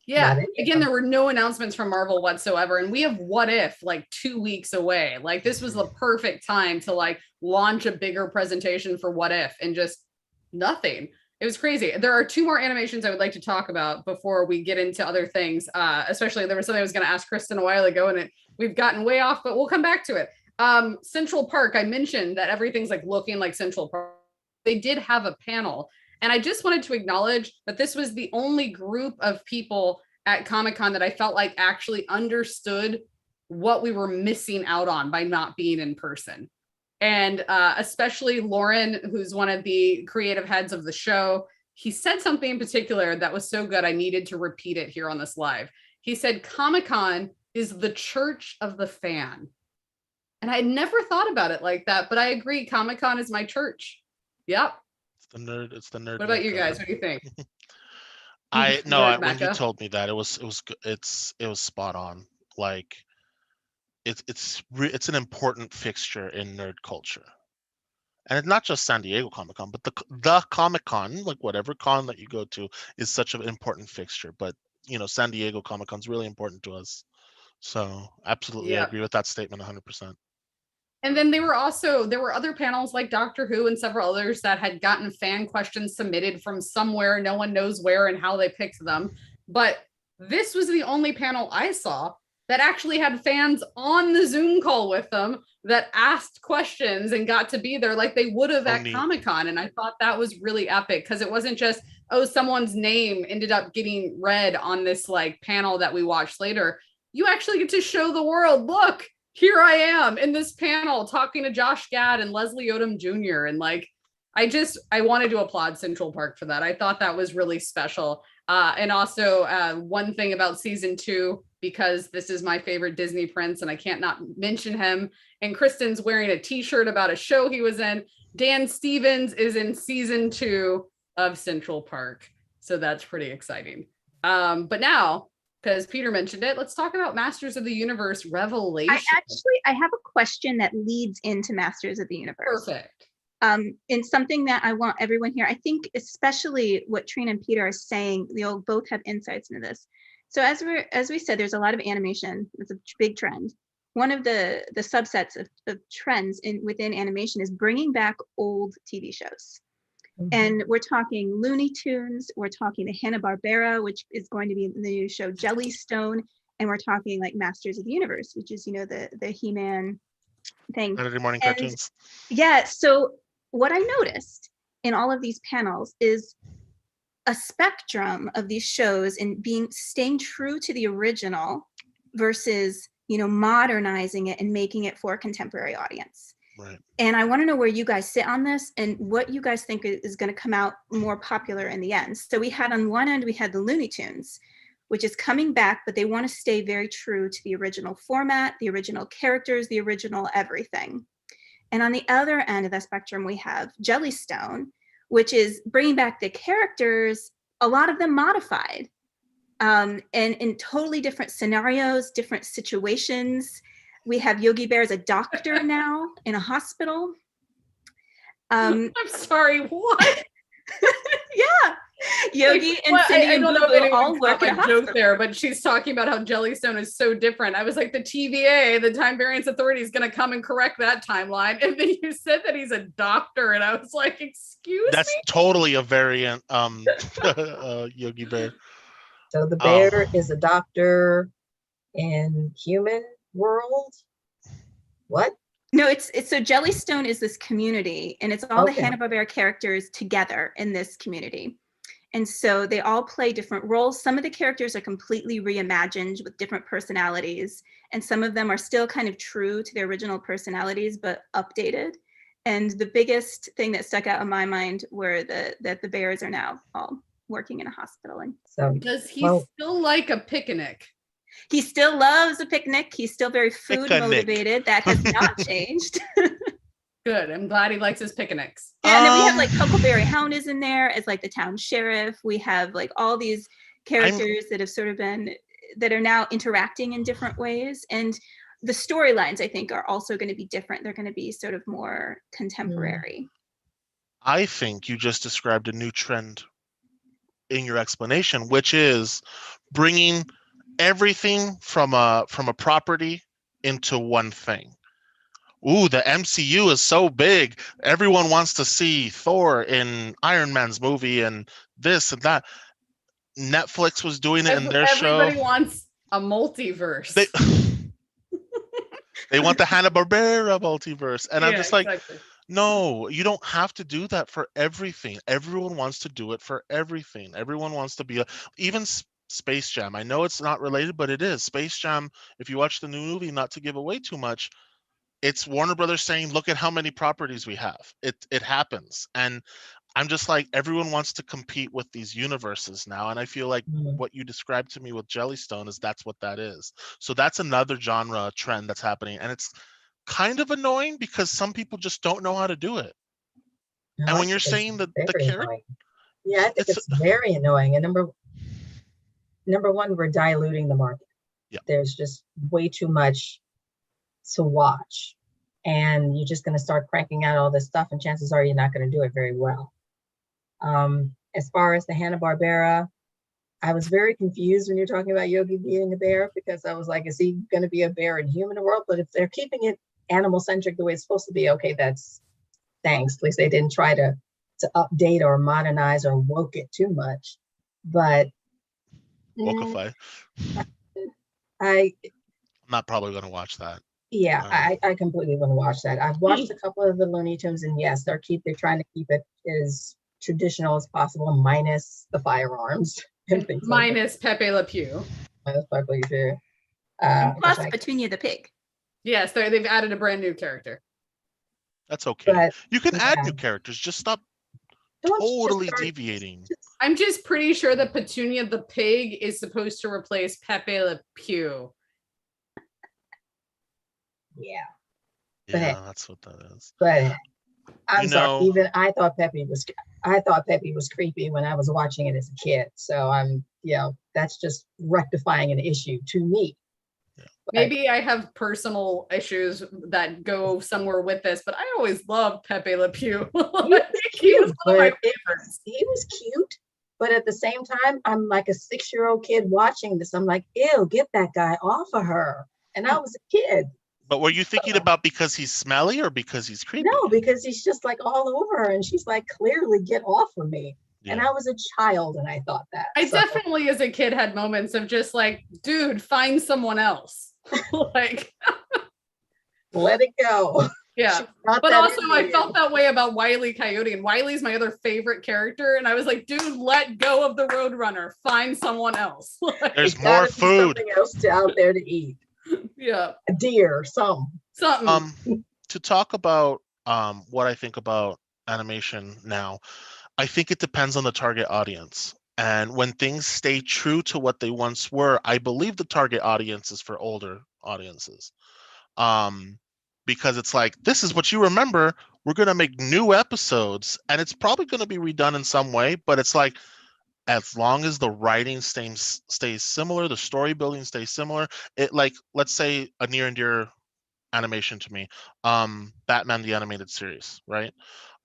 Yeah, again, there were no announcements from Marvel whatsoever, and we have What If like 2 weeks away. Like this was the perfect time to like launch a bigger presentation for What If, and just nothing. It was crazy. There are 2 more animations I would like to talk about before we get into other things. Especially there was something I was going to ask Kristen a while ago, and we've gotten way off, but we'll come back to it. Central Park, I mentioned that everything's like looking like Central Park. They did have a panel, and I just wanted to acknowledge that this was the only group of people at Comic-Con that I felt like actually understood what we were missing out on by not being in person. And especially Lauren, who's one of the creative heads of the show, he said something in particular that was so good, I needed to repeat it here on this live. He said, Comic-Con is the church of the fan. And I had never thought about it like that, but I agree. Comic-Con is my church. Yep. It's the nerd. What about you guys? What do you think? When you told me that, it was spot on. Like, it's an important fixture in nerd culture, and it's not just San Diego Comic-Con, but the Comic-Con, like whatever con that you go to, is such an important fixture. But San Diego Comic-Con is really important to us, so absolutely, I agree with that statement 100%. And then there were other panels like Doctor Who and several others that had gotten fan questions submitted from somewhere, no one knows where and how they picked them, but this was the only panel I saw that actually had fans on the Zoom call with them that asked questions and got to be there like they would have at Comic-Con. And I thought that was really epic because it wasn't just, someone's name ended up getting read on this like panel that we watched later. You actually get to show the world, look, here I am in this panel talking to Josh Gad and Leslie Odom Jr. And like, I wanted to applaud Central Park for that. I thought that was really special. And also one thing about season 2, because this is my favorite Disney prince and I can't not mention him. And Kristen's wearing a t-shirt about a show he was in. Dan Stevens is in season 2 of Central Park. So that's pretty exciting. But now, because Peter mentioned it, let's talk about Masters of the Universe Revelation. I have a question that leads into Masters of the Universe. Perfect. And something that I want everyone here, I think especially what Trina and Peter are saying, you'll both have insights into this. So as we said, there's a lot of animation. It's a big trend. One of the subsets of trends within animation is bringing back old TV shows. Mm-hmm. And we're talking Looney Tunes, we're talking the Hanna-Barbera, which is going to be in the new show Jellystone, and we're talking like Masters of the Universe, which is, the He-Man thing. Saturday morning cartoons. Yeah, so what I noticed in all of these panels is a spectrum of these shows and staying true to the original versus, modernizing it and making it for a contemporary audience. Right. And I want to know where you guys sit on this and what you guys think is going to come out more popular in the end. So we had on one end, we had the Looney Tunes, which is coming back, but they want to stay very true to the original format, the original characters, the original everything. And on the other end of the spectrum, we have Jellystone, which is bringing back the characters, a lot of them modified, and in totally different scenarios, different situations. We have Yogi Bear as a doctor now in a hospital. I'm sorry, what? Yeah. Yogi and Cindy I and don't Boo know if Boo anyone all work caught at a my joke hospital. there, but she's talking about how Jellystone is so different. I was like, the TVA, the Time Variance Authority, is going to come and correct that timeline. And then you said that he's a doctor, and I was like, excuse That's me? totally a variant, Yogi Bear. So the bear is a doctor in human world? What? No, it's so Jellystone is this community, and it's all Okay. the Hanna-Barbera characters together in this community. And so they all play different roles. Some of the characters are completely reimagined with different personalities, and some of them are still kind of true to their original personalities, but updated. And the biggest thing that stuck out in my mind were that the bears are now all working in a hospital. And So Does he Well- still like a picnic? he still loves a picnic. He's still very food Picnic. motivated. That has not changed. Good. I'm glad he likes his picnics. Yeah, and then we have like Huckleberry Hound is in there as like the town sheriff. We have like all these characters that have sort of been, that are now interacting in different ways. And the storylines, I think, are also going to be different. They're going to be sort of more contemporary. I think you just described a new trend in your explanation, which is bringing everything from a property into one thing. Ooh, the MCU is so big. Everyone wants to see Thor in Iron Man's movie and this and that. Netflix was doing it in their show. Everybody wants a multiverse. They want the Hanna-Barbera multiverse. And I'm Yeah, just like, exactly. no, you don't have to do that for everything. Everyone wants to do it for everything. Everyone wants to be even Space Jam. I know it's not related, but it is. Space Jam, if you watch the new movie, not to give away too much, it's Warner Brothers saying, look at how many properties we have. It happens. And I'm just like, everyone wants to compete with these universes now. And I feel like what you described to me with Jellystone is that's what that is. So that's another genre trend that's happening. And it's kind of annoying because some people just don't know how to do it. No, And I when you're think saying that the very character, annoying. Yeah, I think it's very annoying. And number one, we're diluting the market. Yeah. There's just way too much to watch, and you're just going to start cranking out all this stuff, and chances are you're not going to do it very well. As far as the Hanna-Barbera, I was very confused when you're talking about Yogi being a bear, because I was like, is he going to be a bear in human world? But if they're keeping it animal centric the way it's supposed to be, okay, that's thanks. At least they didn't try to update or modernize or woke it too much. But Wokify. I'm not probably going to watch that. Yeah, I completely want to watch that. I've watched a couple of the Looney Tunes, and yes, they're trying to keep it as traditional as possible, minus the firearms and things minus Pepe Le Pew. Minus Pepe Le Pew. Plus Petunia the pig. Yes, they've added a brand new character. That's okay. But, you can add new characters. Just stop totally deviating. I'm just pretty sure that Petunia the pig is supposed to replace Pepe Le Pew. Yeah. Yeah, that's what that is. But I'm sorry, even I thought Pepe was creepy when I was watching it as a kid. So that's just rectifying an issue to me. Yeah. Maybe I have personal issues that go somewhere with this, but I always loved Pepe Le Pew. He was one of my favorites. He was cute, but at the same time, I'm like a 6-year-old kid watching this. I'm like, ew, get that guy off of her. And I was a kid. But were you thinking about because he's smelly or because he's creepy? No, because he's just like all over her, and she's like, clearly get off of me. Yeah. And I was a child, and I thought that. I definitely, as a kid, had moments of just like, dude, find someone else. Like, let it go. Yeah. She brought But that also in I there. felt that way about Wile E. Coyote, and Wiley's my other favorite character. And I was like, dude, let go of the Roadrunner. Find someone else. Like, There's There's more gotta be food. something else out there to eat. yeah. A deer, something. Something. To talk about what I think about animation now, I think it depends on the target audience. And when things stay true to what they once were, I believe the target audience is for older audiences. Because it's like, this is what you remember. We're going to make new episodes, and it's probably going to be redone in some way, but it's like, as long as the writing stays similar, the story building stays similar. It, like, let's say a near and dear animation to me, Batman the Animated Series, right?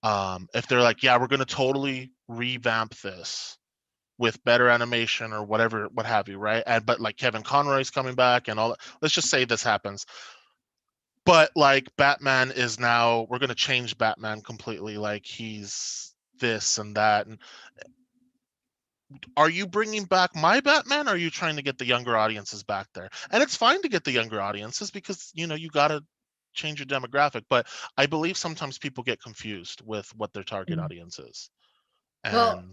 If they're like, yeah, we're going to totally revamp this with better animation or whatever, what have you, right? And but like Kevin Conroy's coming back and all that. Let's just say this happens. But like Batman is now, we're going to change Batman completely. Like he's this and that. And are you bringing back my Batman? Or are you trying to get the younger audiences back there? And it's fine to get the younger audiences because, you know, you got to change your demographic. But I believe sometimes people get confused with what their target audience is. And Well,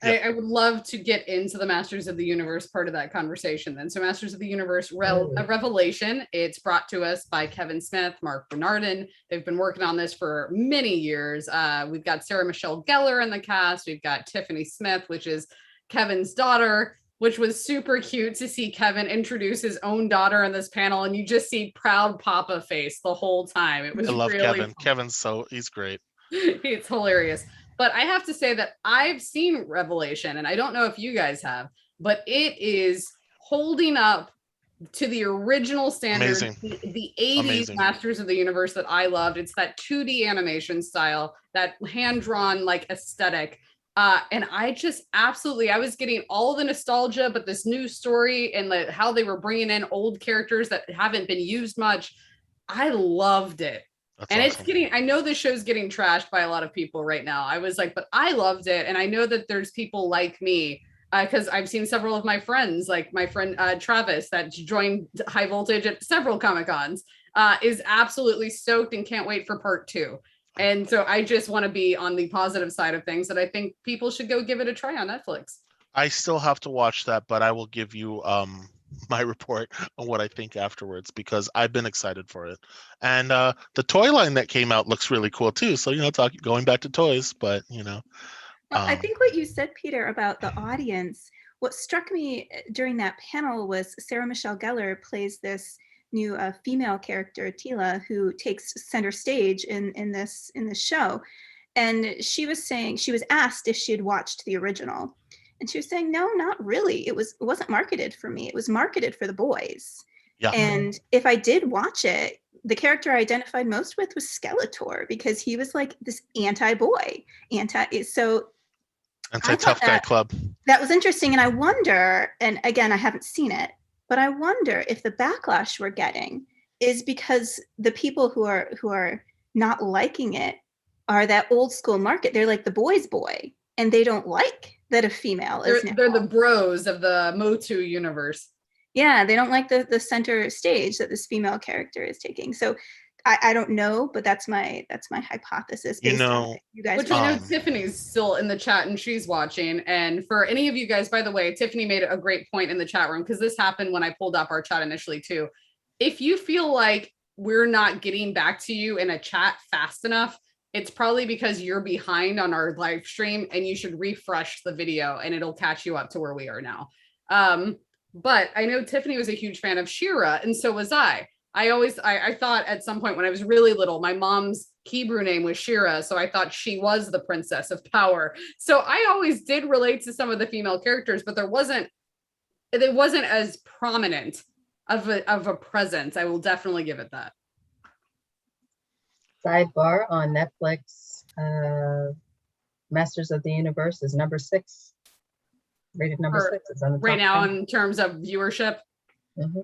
Yep. I would love to get into the Masters of the Universe part of that conversation then. So Masters of the Universe a Revelation, it's brought to us by Kevin Smith, Mark Bernardin. They've been working on this for many years. We've got Sarah Michelle Gellar in the cast. We've got Tiffany Smith, which is Kevin's daughter, which was super cute to see Kevin introduce his own daughter in this panel. And you just see proud Papa face the whole time. It was I love really Kevin. fun. Kevin's he's great. It's hilarious. But I have to say that I've seen Revelation, and I don't know if you guys have, but it is holding up to the original standards, the 80s Amazing. Masters of the Universe that I loved. It's that 2D animation style, that hand-drawn like aesthetic. And I just absolutely, I was getting all the nostalgia, but this new story and how they were bringing in old characters that haven't been used much. I loved it. That's and awesome. It's getting, I know the show's getting trashed by a lot of people right now. I was like, but I loved it. And I know that there's people like me, because I've seen several of my friends, like my friend Travis, that joined High Voltage at several Comic-Cons, is absolutely stoked and can't wait for part 2. And so I just want to be on the positive side of things, that I think people should go give it a try on Netflix. I still have to watch that, but I will give you my report on what I think afterwards, because I've been excited for it. And the toy line that came out looks really cool too. So, you know, going back to toys, but you know. Well, I think what you said, Peter, about the audience, what struck me during that panel was Sarah Michelle Gellar plays this new female character, Tila, who takes center stage in this show. And she was saying, she was asked if she had watched the original. And she was saying, no, not really. It wasn't marketed for me. It was marketed for the boys. Yeah. And if I did watch it, the character I identified most with was Skeletor, because he was like this anti-boy, so anti-tough guy club. That was interesting. And I wonder, and again, I haven't seen it, but I wonder if the backlash we're getting is because the people who are not liking it are that old school market. They're like the boys' boy, and they don't like that a female is now. They're the bros of the Motu universe. Yeah, they don't like the center stage that this female character is taking. So I don't know, but that's my hypothesis. You know, which I know Tiffany's still in the chat and she's watching. And for any of you guys, by the way, Tiffany made a great point in the chat room, because this happened when I pulled up our chat initially too. If you feel like we're not getting back to you in a chat fast enough, it's probably because you're behind on our live stream, and you should refresh the video and it'll catch you up to where we are now. But I know Tiffany was a huge fan of She-Ra, and so was I. I thought at some point when I was really little, my mom's Hebrew name was She-Ra, so I thought she was the princess of power. So I always did relate to some of the female characters, but it wasn't as prominent of a presence. I will definitely give it that. Sidebar on Netflix, Masters of the Universe is number 6. Rated number 6 is on the top right now 10. in terms of viewership. Mm-hmm.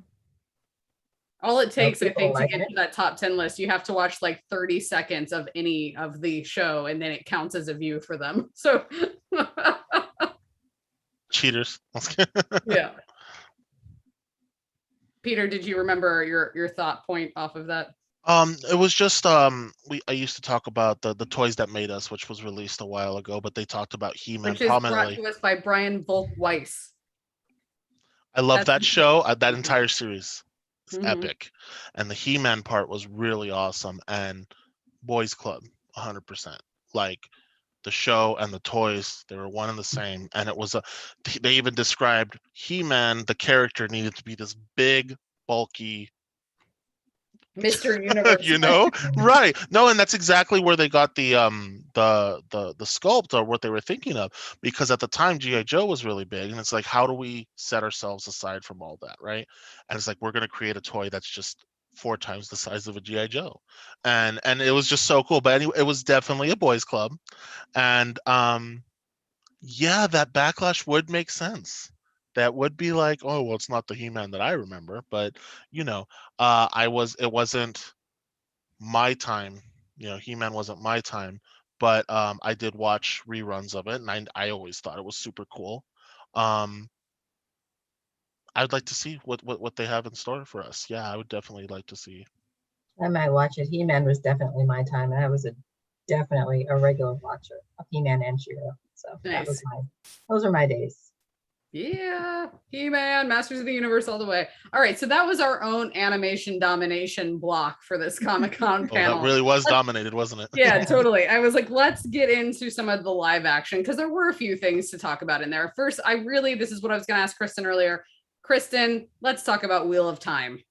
All it takes, I think, like to get to that top 10 list, you have to watch like 30 seconds of any of the show, and then it counts as a view for them. So cheaters. Yeah. Peter, did you remember your thought point off of that? It was just I used to talk about the Toys That Made Us, which was released a while ago, but they talked about He-Man which is brought prominently. to us by Brian Volk Weiss. I love That's that show. That entire series is Mhm. epic, and the He-Man part was really awesome. And Boys Club, 100%. Like the show and the toys, they were one and the same. And it was they even described He-Man, the character, needed to be this big, bulky, Mr. Universe. you know, right? No, and that's exactly where they got the sculpt, or what they were thinking of, because at the time GI Joe was really big, and it's like, how do we set ourselves aside from all that, right? And it's like, we're going to create a toy that's just 4 times the size of a GI Joe, and it was just so cool. But anyway, it was definitely a boys club, and yeah, that backlash would make sense. That would be like, oh well, it's not the He-Man that I remember, but you know, it wasn't my time. You know, He-Man wasn't my time, but I did watch reruns of it, and I always thought it was super cool. I'd like to see what they have in store for us. Yeah, I would definitely like to see. I might watch it. He-Man was definitely my time. I was definitely a regular watcher of He-Man and She-Ra. So that was Nice. those are my days. Yeah, He-Man, Masters of the Universe all the way. All right, so that was our own animation domination block for this Comic-Con Oh, panel. that really was dominated, wasn't it? Yeah, totally. I was like, let's get into some of the live action, because there were a few things to talk about in there. First, this is what I was going to ask Kristen earlier. Kristen, let's talk about Wheel of Time.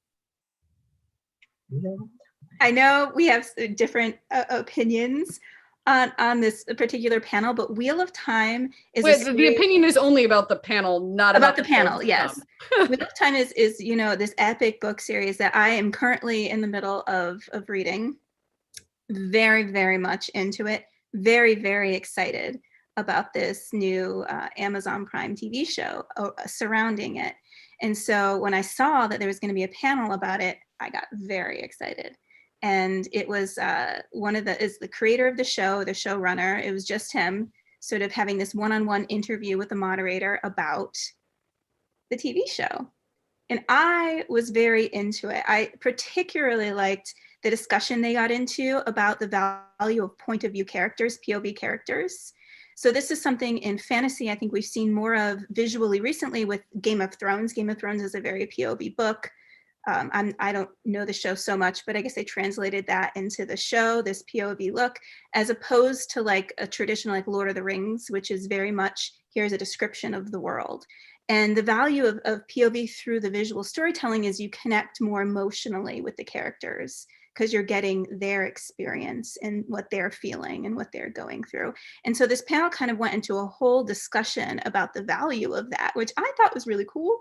I know we have different opinions on this particular panel, but Wheel of Time is the opinion is only about the panel, not about the panel. Yes. Wheel of Time is this epic book series that I am currently in the middle of reading. Very, very much into it. Very, very excited about this new Amazon Prime TV show surrounding it. And so when I saw that there was going to be a panel about it, I got very excited. And it was is the creator of the show, the showrunner. It was just him sort of having this one-on-one interview with the moderator about the TV show. And I was very into it. I particularly liked the discussion they got into about the value of point of view characters, POV characters. So this is something in fantasy I think we've seen more of visually recently with Game of Thrones. Game of Thrones is a very POV book. I don't know the show so much, but I guess they translated that into the show, this POV look, as opposed to like a traditional like Lord of the Rings, which is very much, here's a description of the world. And the value of POV through the visual storytelling is you connect more emotionally with the characters because you're getting their experience and what they're feeling and what they're going through. And so this panel kind of went into a whole discussion about the value of that, which I thought was really cool.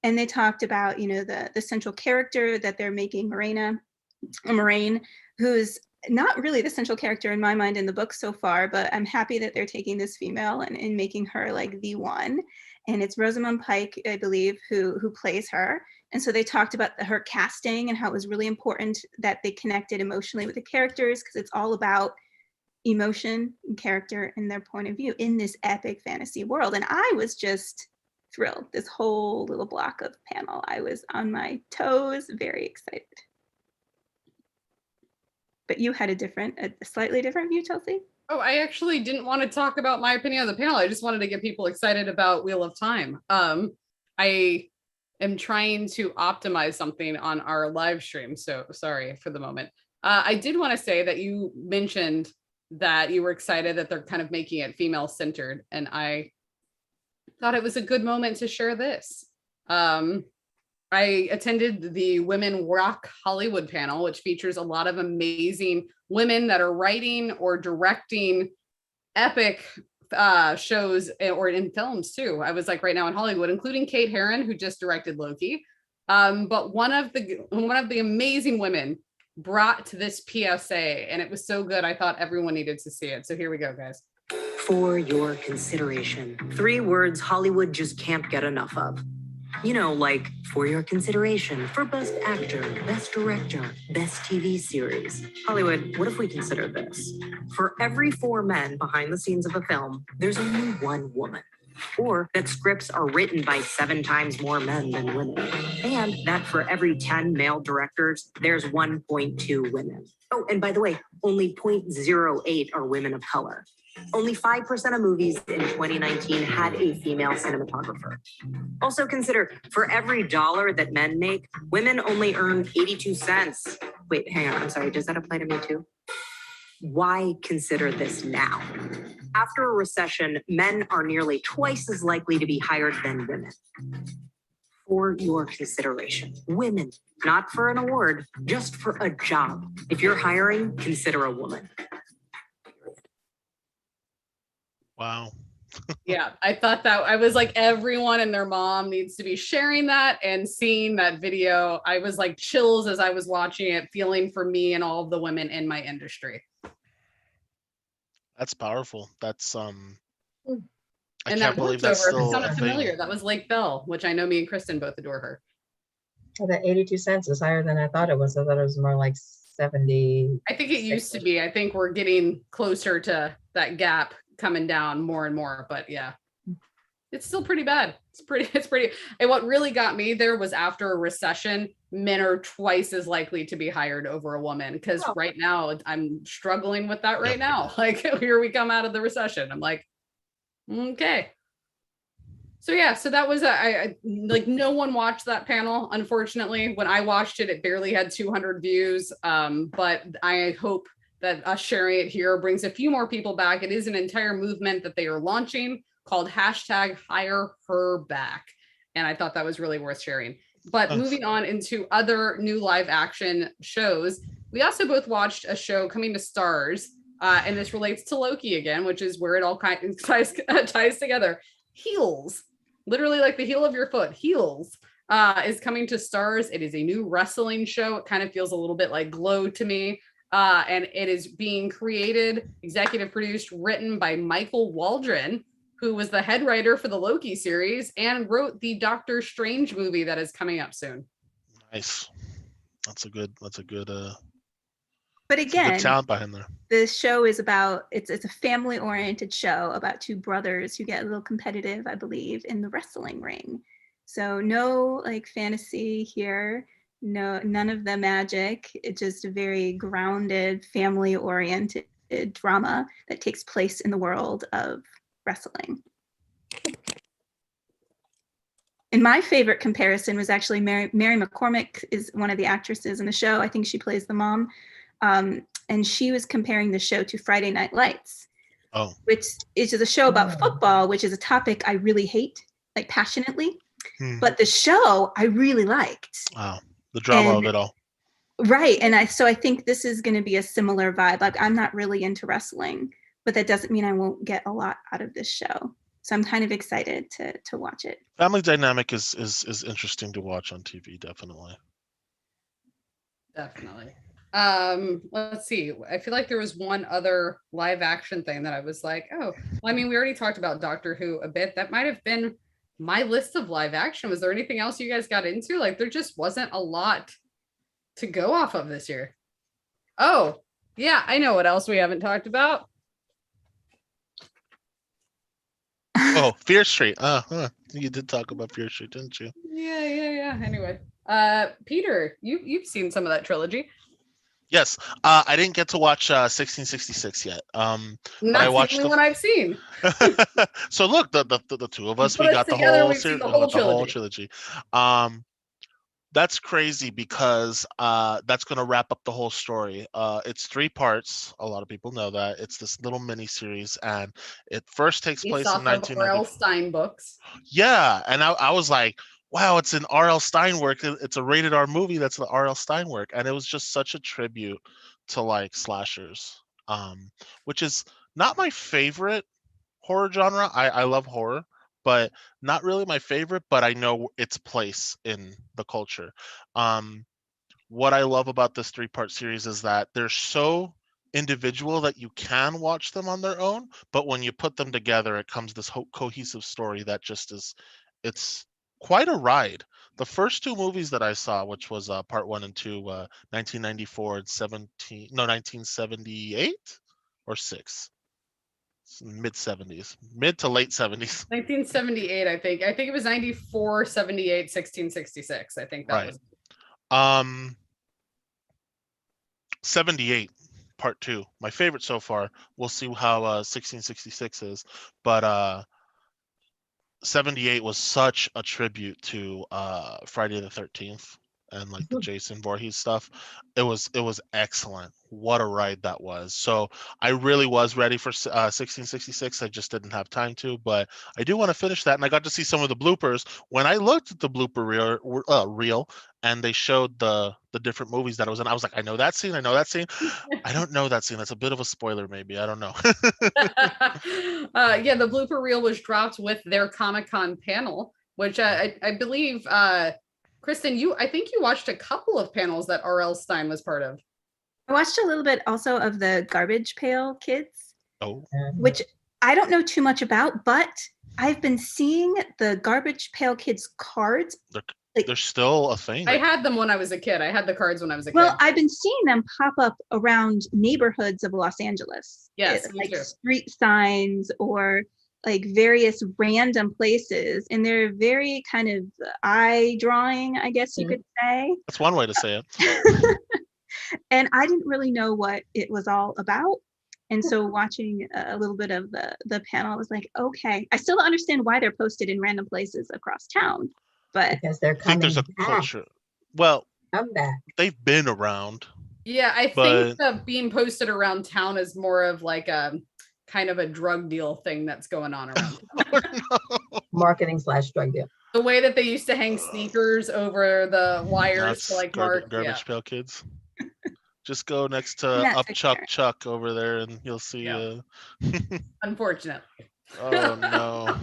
And they talked about, the central character that they're making, Moraine, who's not really the central character in my mind in the book so far, but I'm happy that they're taking this female and making her like the one. And it's Rosamund Pike, I believe, who plays her. And so they talked about her casting and how it was really important that they connected emotionally with the characters, because it's all about emotion and character and their point of view in this epic fantasy world. And I was just thrilled. This whole little block of panel, I was on my toes, very excited. But you had a slightly different view, Chelsea? Oh, I actually didn't want to talk about my opinion on the panel. I just wanted to get people excited about Wheel of Time. I am trying to optimize something on our live stream, so sorry for the moment. I did want to say that you mentioned that you were excited that they're kind of making it female centered, and I thought it was a good moment to share this. I attended the Women Rock Hollywood panel, which features a lot of amazing women that are writing or directing epic shows or in films too. I was like right now in Hollywood, including Kate Herron, who just directed Loki. But one of the amazing women brought to this PSA, and it was so good. I thought everyone needed to see it. So here we go, guys. For your consideration. 3 words Hollywood just can't get enough of. Like, for your consideration for Best Actor, Best Director, Best TV Series. Hollywood, what if we consider this? For every 4 men behind the scenes of a film, there's only 1 woman. or that scripts are written by 7 times more men than women, and that for every 10 male directors, there's 1.2 women. Oh, and by the way, only 0.08 are women of color. Only 5% of movies in 2019 had a female cinematographer. Also consider, for every dollar that men make, women only earn 82 cents. Wait, hang on, I'm sorry, does that apply to me too? Why consider this now? After a recession, men are nearly twice as likely to be hired than women. For your consideration, women, not for an award, just for a job. If you're hiring, consider a woman. Wow. Yeah, I thought that I was like, everyone and their mom needs to be sharing that and seeing that video. I was like chills as I was watching it, feeling for me and all of the women in my industry. That's powerful. That's I And can't that believe that's voiceover, if it still sounded a familiar, thing. that was Lake Bell, which I know me and Kristen both adore her. Well, that 82 cents is higher than I thought it was. I thought it was more like 70. I think it used to be. I think we're getting closer to that gap coming down more and more, but yeah, it's still pretty bad. It's pretty. And what really got me there was after a recession, men are twice as likely to be hired over a woman. Because right now I'm struggling with that right now. Like here we come out of the recession. I'm like, okay. So yeah, so that was I like no one watched that panel. Unfortunately, when I watched it, it barely had 200 views. But I hope that us sharing it here brings a few more people back. It is an entire movement that they are launching called #HireHerBack. And I thought that was really worth sharing. But moving on into other new live action shows, we also both watched a show coming to Stars. And this relates to Loki again, which is where it all kind of ties together. Heels, literally like the heel of your foot, Heels is coming to Stars. It is a new wrestling show. It kind of feels a little bit like Glow to me. And it is being created, executive produced, written by Michael Waldron, who was the head writer for the Loki series and wrote the Doctor Strange movie that is coming up soon. Nice. That's a good But again, talent behind there. This show is about, it's a family-oriented show about two brothers who get a little competitive, I believe, in the wrestling ring. So no like fantasy here, no, none of the magic. It's just a very grounded, family-oriented drama that takes place in the world of wrestling. And my favorite comparison was actually Mary McCormick is one of the actresses in the show. I think she plays the mom. And she was comparing the show to Friday Night Lights, which is a show about football, which is a topic I really hate, like passionately. But the show I really liked. Wow, the drama of it all. Right, and I think this is going to be a similar vibe. Like I'm not really into wrestling, but that doesn't mean I won't get a lot out of this show. So I'm kind of excited to watch it. Family dynamic is interesting to watch on TV, definitely. Definitely. Let's see. I feel like there was one other live action thing that I was like, oh, well, I mean, we already talked about Doctor Who a bit. That might have been my list of live action. Was there anything else you guys got into? Like there just wasn't a lot to go off of this year. Oh, yeah, I know what else we haven't talked about. Oh, Fear Street. You did talk about Fear Street, didn't you? Yeah. Anyway, Peter, you've seen some of that trilogy. Yes, I didn't get to watch 1666 yet. But I watched the only one I've seen. So look, the two of us, we got the whole trilogy. That's crazy because that's going to wrap up the whole story. It's 3 parts. A lot of people know that. It's this little mini series, and it first takes place in 1990. R.L. Stein books. Yeah, and I was like, wow, it's an R.L. Stein work. It's a rated R movie. That's the R.L. Stein work, and it was just such a tribute to like slashers, which is not my favorite horror genre. I love horror, but not really my favorite, but I know its place in the culture. What I love about this 3-part series is that they're so individual that you can watch them on their own, but when you put them together, it comes this cohesive story that just is, it's quite a ride. The first 2 movies that I saw, which was part 1 and 2, 1994 and 1978 or 6. mid 70s, mid to late 70s. 1978, I think. I think it was 94, 78, 1666. I think that Right. was. 78 part 2, my favorite so far. We'll see how 1666 is, but 78 was such a tribute to Friday the 13th and like the Jason Voorhees stuff. It was excellent. What a ride that was. So I really was ready for 1666. I just didn't have time to, but I do want to finish that. And I got to see some of the bloopers. When I looked at the blooper reel and they showed the different movies that I was in, I was like, I know that scene. I know that scene. I don't know that scene. That's a bit of a spoiler, maybe. I don't know. Yeah, the blooper reel was dropped with their Comic-Con panel, which I believe, Kristen, I think you watched a couple of panels that R.L. Stine was part of. I watched a little bit also of the Garbage Pail Kids, Oh, which I don't know too much about, but I've been seeing the Garbage Pail Kids cards. they're still a thing. I had them when I was a kid. I had the cards when I was a kid. Well, I've been seeing them pop up around neighborhoods of Los Angeles. Yes, me like too. street signs or like various random places, and they're very kind of eye drawing, I guess you could say. That's one way to say it. And I didn't really know what it was all about. And so watching a little bit of the panel, I was like, okay, I still don't understand why they're posted in random places across town, but Because they're I think coming there's a back. culture. Well, Come back. they've been around. Yeah, I But- think the being posted around town is more of like a kind of a drug deal thing that's going on around town. Marketing / drug deal. The way that they used to hang sneakers over the wires That's to like mark. Garbage Pail Kids. Just go next to That's Up fair. Chuck Chuck over there, and you'll see. Yeah. Unfortunate. Oh no,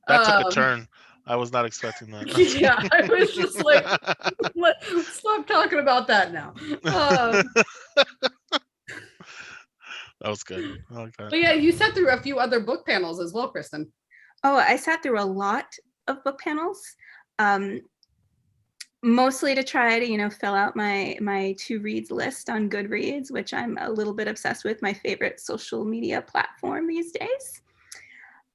that took a turn. I was not expecting that. Yeah, I was just like, stop talking about that now. That was good. I like that. But yeah, you sat through a few other book panels as well, Kristen. oh, I sat through a lot of book panels, mostly to try to, fill out my to reads list on Goodreads, which I'm a little bit obsessed with, my favorite social media platform these days.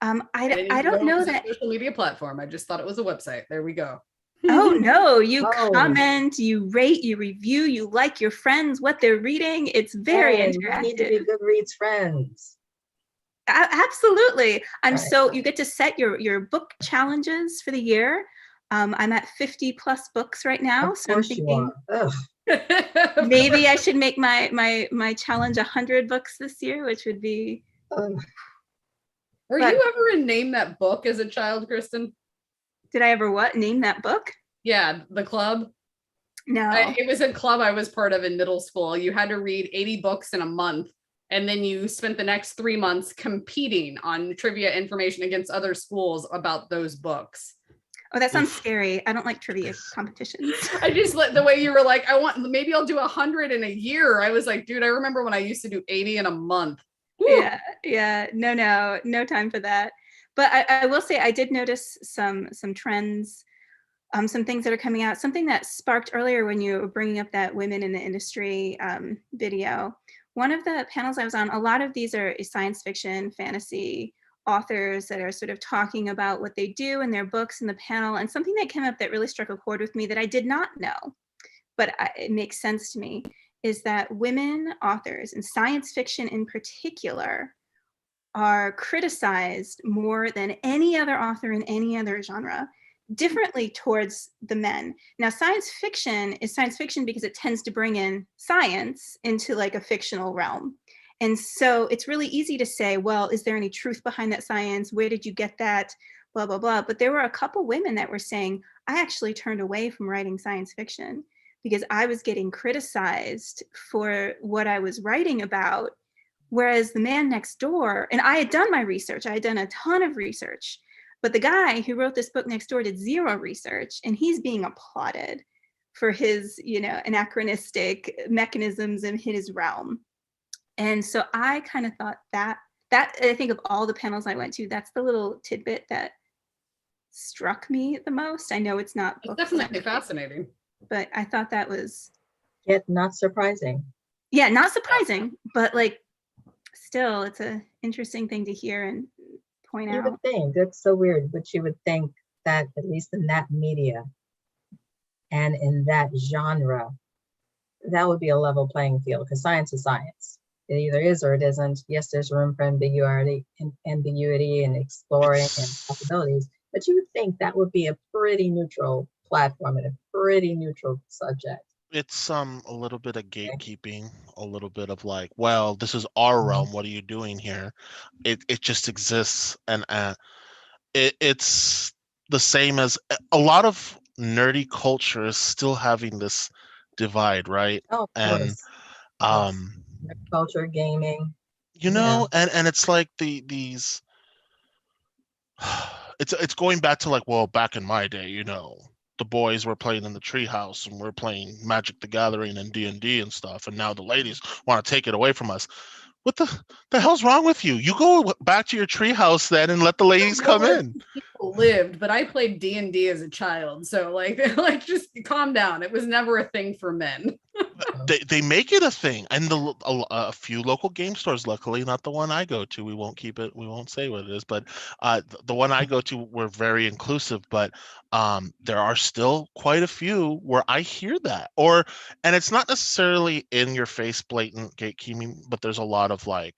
I don't know that. Social media platform. I just thought it was a website. There we go. Oh no, you Oh. comment, you rate, you review, you like your friends, what they're reading. It's very Hey, we need to interactive. be Goodreads friends. Absolutely. Right. So you get to set your book challenges for the year. I'm at 50 plus books right now. Of So I'm course you thinking are. Ugh. maybe I should make my challenge 100 books this year, which would be. Ugh. Were But- you ever in Name That Book as a child, Kristen? Did I ever name that book? Yeah, the club. No. It was a club I was part of in middle school. You had to read 80 books in a month, and then you spent the next 3 months competing on trivia information against other schools about those books. Oh, that sounds scary. I don't like trivia competitions. I just the way you were like, maybe I'll do 100 in a year. I was like, dude, I remember when I used to do 80 in a month. Woo. Yeah. No time for that. But I will say I did notice some trends, some things that are coming out. Something that sparked earlier when you were bringing up that women in the industry video. One of the panels I was on, a lot of these are science fiction, fantasy authors that are sort of talking about what they do in their books in the panel. And something that came up that really struck a chord with me that I did not know, but it makes sense to me, is that women authors in science fiction in particular are criticized more than any other author in any other genre, differently towards the men. Now, science fiction is science fiction because it tends to bring in science into like a fictional realm. And so it's really easy to say, well, is there any truth behind that science? Where did you get that? Blah, blah, blah. But there were a couple women that were saying, I actually turned away from writing science fiction because I was getting criticized for what I was writing about. Whereas the man next door, and I had done my research, I had done a ton of research, but the guy who wrote this book next door did zero research, and he's being applauded for his, anachronistic mechanisms in his realm. And so I kind of thought that I think of all the panels I went to, that's the little tidbit that struck me the most. I know it's not It's definitely fascinating. but I thought that was Yet not surprising. not surprising, but like still, it's an interesting thing to hear and point You out. would think, that's so weird, but you would think that at least in that media and in that genre, that would be a level playing field, because science is science. It either is or it isn't. Yes, there's room for ambiguity and exploring and possibilities, but you would think that would be a pretty neutral platform and a pretty neutral subject. It's a little bit of gatekeeping, a little bit of like, well, this is our realm. What are you doing here? It just exists, and it's the same as a lot of nerdy culture is still having this divide, right? Oh, of And course. Yes. Culture, gaming. you know, and it's like these it's going back to like, well, back in my day, you know, the boys were playing in the treehouse and we're playing Magic the Gathering and D&D and stuff, and now the ladies want to take it away from us. What the hell's wrong with you? You go back to your treehouse then and let the ladies come in. People lived, but I played D&D as a child, so like just calm down. It was never a thing for men. They make it a thing, and a few local game stores, luckily not the one I go to, we won't say what it is, but the one I go to, we're very inclusive, but there are still quite a few where I hear that, and it's not necessarily in your face blatant gatekeeping, but there's a lot of like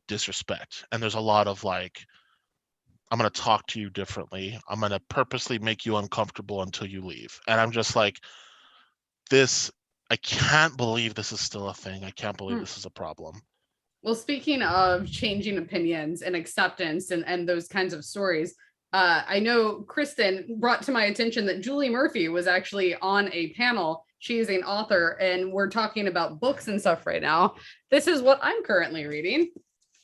disrespect, and there's a lot of like, I'm going to talk to you differently, I'm going to purposely make you uncomfortable until you leave, and I'm just like, I can't believe this is still a thing. I can't believe this is a problem. Well, speaking of changing opinions and acceptance and those kinds of stories, I know Kristen brought to my attention that Julie Murphy was actually on a panel. She's an author, and we're talking about books and stuff right now. This is what I'm currently reading,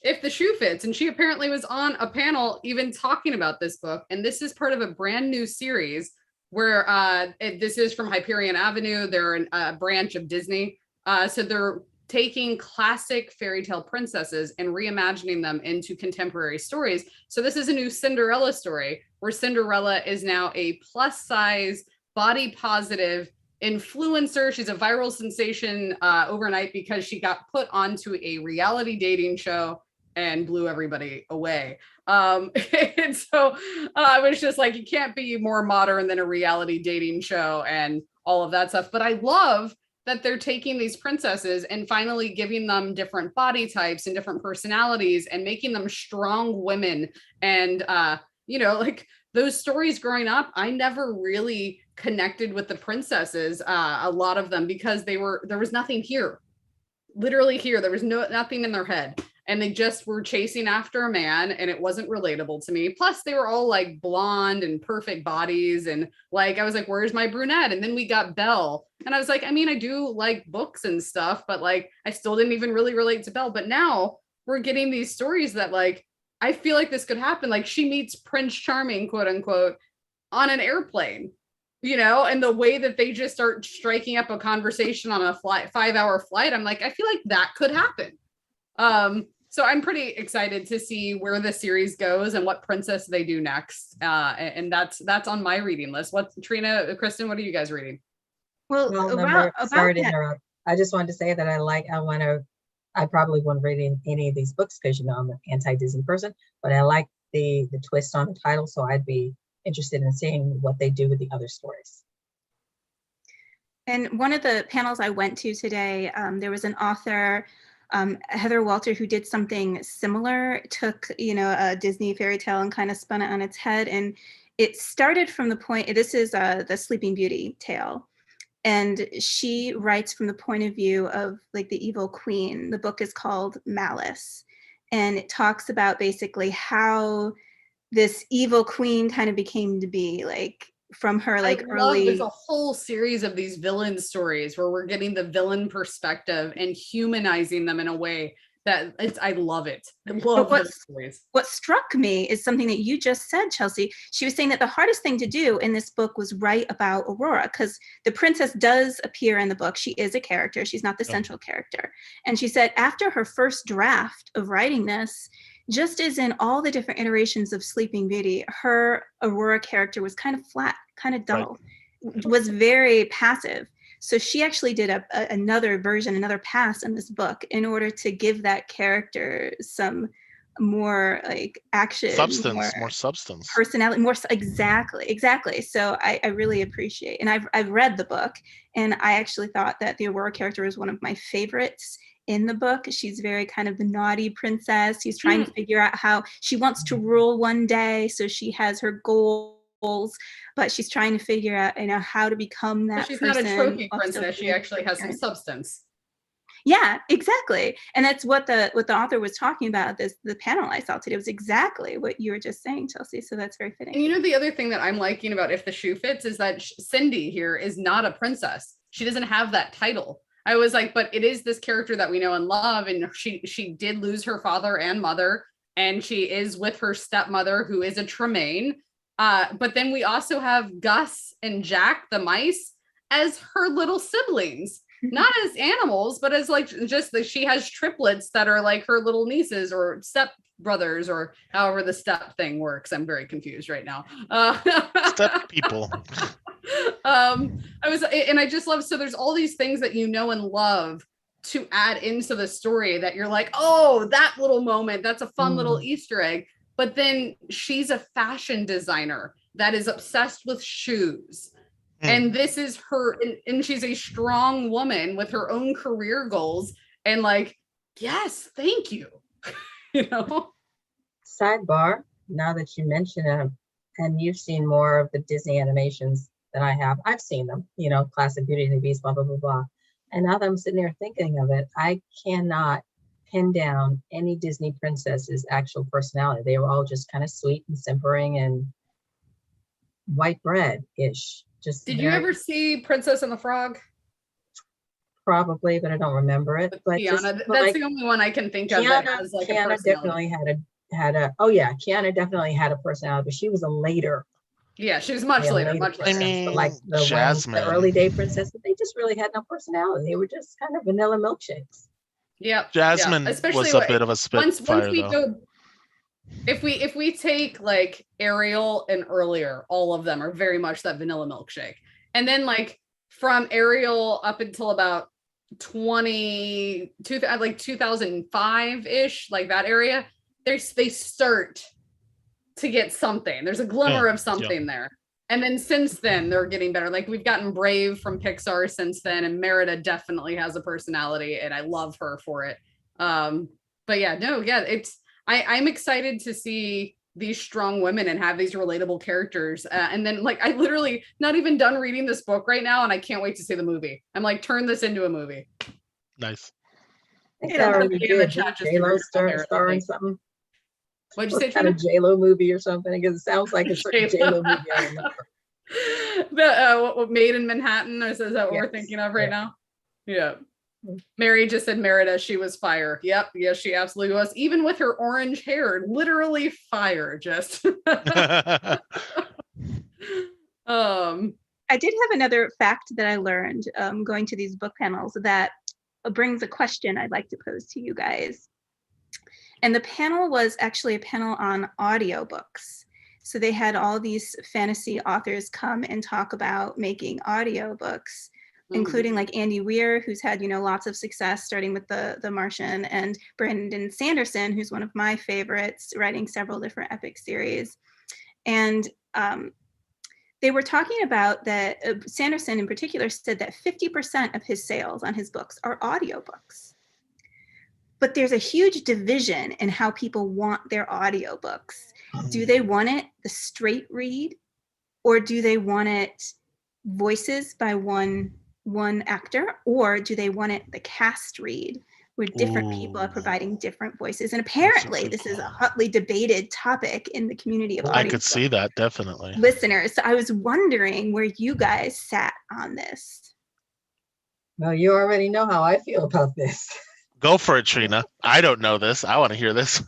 If the Shoe Fits, and she apparently was on a panel even talking about this book, and this is part of a brand new series where this is from Hyperion Avenue. They're a branch of Disney. So they're taking classic fairy tale princesses and reimagining them into contemporary stories. So this is a new Cinderella story where Cinderella is now a plus size, body positive influencer. She's a viral sensation overnight because she got put onto a reality dating show and blew everybody away. And so I was just like, you can't be more modern than a reality dating show and all of that stuff. But I love that they're taking these princesses and finally giving them different body types and different personalities and making them strong women. And, like those stories growing up, I never really connected with the princesses, a lot of them, because there was nothing here, literally here. There was nothing in their head. And they just were chasing after a man, and it wasn't relatable to me. Plus, they were all like blonde and perfect bodies. And like, I was like, where's my brunette? And then we got Belle. And I was like, I mean, I do like books and stuff, but like, I still didn't even really relate to Belle. But now we're getting these stories that like, I feel like this could happen. Like, she meets Prince Charming, quote unquote, on an airplane, and the way that they just start striking up a conversation on a 5-hour flight. I'm like, I feel like that could happen. So I'm pretty excited to see where the series goes and what princess they do next. And that's on my reading list. Trina, Kristen, what are you guys reading? Well, sorry to interrupt. I just wanted to say that I probably won't read any of these books because I'm an anti-Disney person, but I like the twist on the title, so I'd be interested in seeing what they do with the other stories. And one of the panels I went to today, there was an author, Heather Walter, who did something similar, took, a Disney fairy tale and kind of spun it on its head. And it started from the point, this is the Sleeping Beauty tale. And she writes from the point of view of like the evil queen. The book is called Malice. And it talks about basically how this evil queen kind of became to be, like from her like early. There's a whole series of these villain stories where we're getting the villain perspective and humanizing them in a way that I love it. I love those stories. What struck me is something that you just said, Chelsea. She was saying that the hardest thing to do in this book was write about Aurora, because the princess does appear in the book. She is a character. She's not the central character. And she said after her first draft of writing this, just as in all the different iterations of Sleeping Beauty, her Aurora character was kind of flat, kind of dull, was very passive. So she actually did another version, another pass in this book in order to give that character some more like action, Substance, more substance. personality, more exactly. So I really appreciate, and I've read the book, and I actually thought that the Aurora character was one of my favorites in the book. She's very kind of the naughty princess. She's trying to figure out how she wants to rule one day, so she has her goals, but she's trying to figure out, you know, how to become that She's person. not a trophy while still princess. She being actually has some parent. substance. Yeah, exactly. And that's what the author was talking about. The panel I saw today was exactly what you were just saying, Chelsea. So that's very fitting. And you know, the other thing that I'm liking about If the Shoe Fits is that Cindy here is not a princess. She doesn't have that title. I was like, but it is this character that we know and love. And she did lose her father and mother, and she is with her stepmother, who is a Tremaine. But then we also have Gus and Jack, the mice, as her little siblings. Not as animals, but as like just that she has triplets that are like her little nieces or step brothers, or however the step thing works. I'm very confused right now. Step people. I just love, so there's all these things that you know and love to add into the story that you're like, oh, that little moment, that's a fun little Easter egg. But then she's a fashion designer that is obsessed with shoes. And this is her, and she's a strong woman with her own career goals. And like, yes, thank you. You know? Sidebar, now that you mention it, and you've seen more of the Disney animations than I have. I've seen them, you know, classic Beauty and the Beast, blah, blah, blah, blah. And now that I'm sitting there thinking of it, I cannot pin down any Disney princess's actual personality. They were all just kind of sweet and simpering and white bread-ish. Just did you ever see Princess and the Frog? Probably, but I don't remember it. But Tiana, just, that's like, the only one I can think of that has like a Kiana personality. definitely had a oh yeah, Kiana definitely had a personality, but she was a later. Yeah, she was much later, much later. I mean, but like the Jasmine. the early day princesses, they just really had no personality. They were just kind of vanilla milkshakes. Yeah, Jasmine especially was a bit of a spitfire, once we though. go, if we take like Ariel and earlier, all of them are very much that vanilla milkshake. And then like from Ariel up until about 2005-ish, like that area, they start to get something. There's a glimmer of something there. And then since then, they're getting better. Like we've gotten Brave from Pixar since then, and Merida definitely has a personality, and I love her for it. But yeah, I'm excited to see these strong women and have these relatable characters. And then like, I literally not even done reading this book right now, and I can't wait to see the movie. I'm like, turn this into a movie. Nice. I think that already did. J-Lo starring something. What'd you say, kind of J-Lo movie or something? Because it sounds like a certain J-Lo movie I remember. What Made in Manhattan, is that what we're thinking of right now? Yeah. Mary just said Merida, she was fire. Yep, yes, she absolutely was. Even with her orange hair, literally fire. Just. I did have another fact that I learned going to these book panels that brings a question I'd like to pose to you guys. And the panel was actually a panel on audiobooks. So they had all these fantasy authors come and talk about making audiobooks, including like Andy Weir, who's had, you know, lots of success starting with the Martian, and Brandon Sanderson, who's one of my favorites, writing several different epic series. And they were talking about that Sanderson in particular said that 50% of his sales on his books are audiobooks. But there's a huge division in how people want their audiobooks. Do they want it the straight read, or do they want it voices by one actor, or do they want it the cast read, where different people are providing different voices? And apparently this is a hotly debated topic in the community of I could see that, definitely. Listeners. So I was wondering where you guys sat on this. Well, you already know how I feel about this. Go for it, Trina. I don't know this. I want to hear this.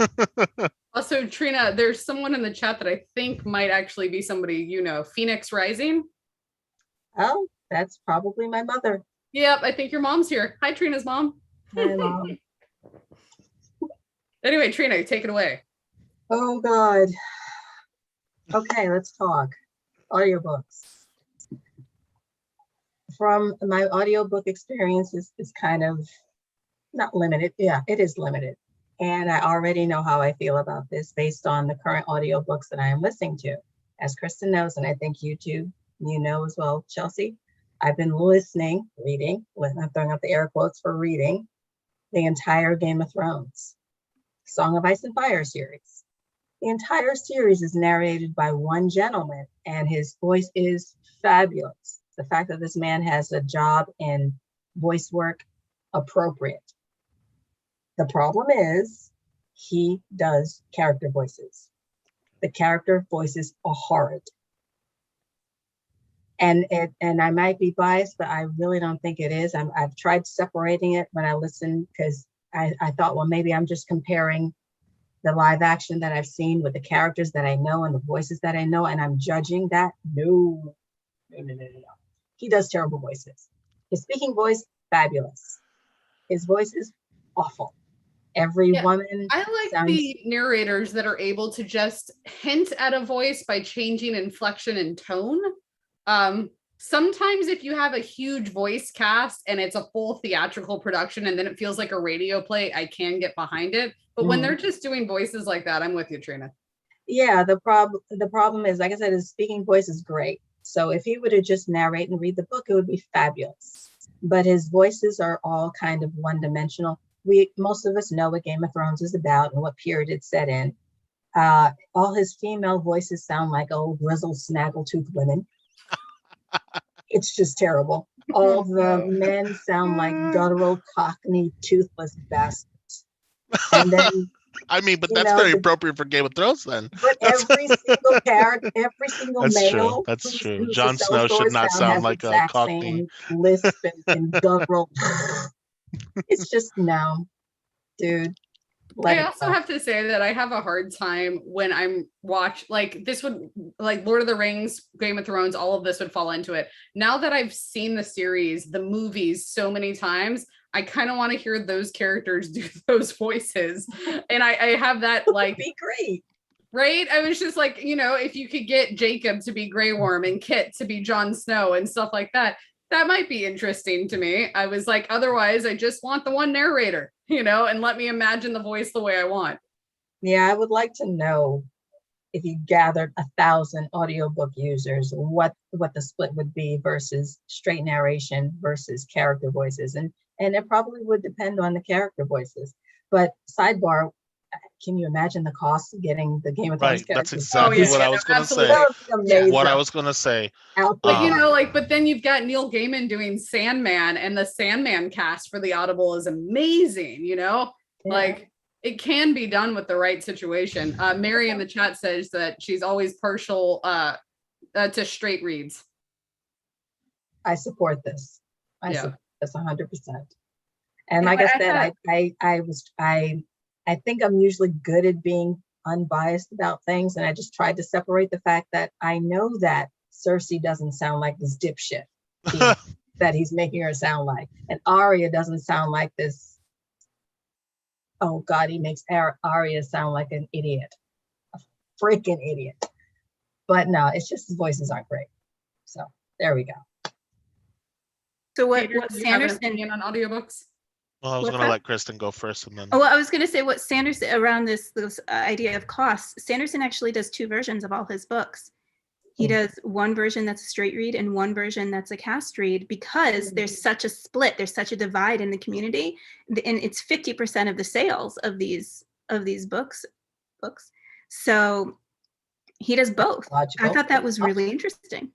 Also, Trina, there's someone in the chat that I think might actually be somebody you know, Phoenix Rising. Oh, that's probably my mother. Yep, I think your mom's here. Hi, Trina's mom. Hi, Mom. Anyway, Trina, take it away. Oh, God. Okay, let's talk. Audiobooks. from my audiobook experience is kind of not limited. Yeah, it is limited. And I already know how I feel about this based on the current audiobooks that I am listening to. As Kristen knows, and I think you too, you know as well, Chelsea, I've been reading, I'm throwing up the air quotes for reading, the entire Game of Thrones, Song of Ice and Fire series. The entire series is narrated by one gentleman, and his voice is fabulous. The fact that this man has a job in voice work, appropriate. The problem is he does character voices. The character voices are horrid. And I might be biased, but I really don't think it is. I've tried separating it when I listen, because I thought, well, maybe I'm just comparing the live action that I've seen with the characters that I know and the voices that I know, and I'm judging that. No. He does terrible voices. His speaking voice, fabulous. His voice is awful. Every woman. I like the narrators that are able to just hint at a voice by changing inflection and tone. Sometimes if you have a huge voice cast and it's a full theatrical production and then it feels like a radio play, I can get behind it. But when they're just doing voices like that, I'm with you, Trina. Yeah, the problem is, like I said, his speaking voice is great. So if he were to just narrate and read the book, it would be fabulous. But his voices are all kind of one-dimensional. Most of us know what Game of Thrones is about and what period it's set in. All his female voices sound like old grizzled snaggletooth women. It's just terrible. All the men sound like guttural, cockney, toothless bastards. And then, I mean, but that's very appropriate for Game of Thrones then. But every single character, every single male. That's true. Jon Snow should not sound like a cockney. Lisp and guttural. It's just no, dude. I also have to say that I have a hard time when I'm like Lord of the Rings, Game of Thrones, all of this would fall into it. Now that I've seen the series, the movies so many times, I kind of want to hear those characters do those voices. And I have that like be great. Right? I was just like, if you could get Jacob to be Grey Worm and Kit to be Jon Snow and stuff like that, that might be interesting to me. I was like, otherwise, I just want the one narrator, and let me imagine the voice the way I want. Yeah, I would like to know if you gathered 1,000 audiobook users, what the split would be versus straight narration versus character voices. And it probably would depend on the character voices. But sidebar, can you imagine the cost of getting the Game of Thrones characters? That's exactly what I was going to say. What I was going to say. But but then you've got Neil Gaiman doing Sandman, and the Sandman cast for the Audible is amazing. Like it can be done with the right situation. Mary in the chat says that she's always partial to straight reads. I support this. I support this 100%. And like I said, I think I'm usually good at being unbiased about things. And I just tried to separate the fact that I know that Cersei doesn't sound like this dipshit that he's making her sound like. And Arya doesn't sound like this. Oh God, he makes Arya sound like an idiot, a freaking idiot. But no, it's just his voices aren't great. So there we go. So what Sanderson on audiobooks? Well, I was going to let Kristen go first, and then. Oh, well, I was going to say what Sanderson around this idea of costs. Sanderson actually does 2 versions of all his books. He does one version that's a straight read and one version that's a cast read, because there's such a split, there's such a divide in the community, and it's 50% of the sales of these books. So he does both. I thought that was really interesting.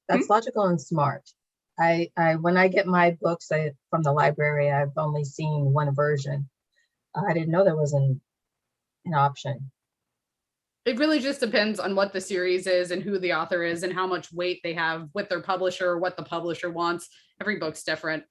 That's logical and smart. I when I get my books from the library, I've only seen one version. I didn't know there was an option. It really just depends on what the series is and who the author is and how much weight they have with their publisher or what the publisher wants. Every book's different.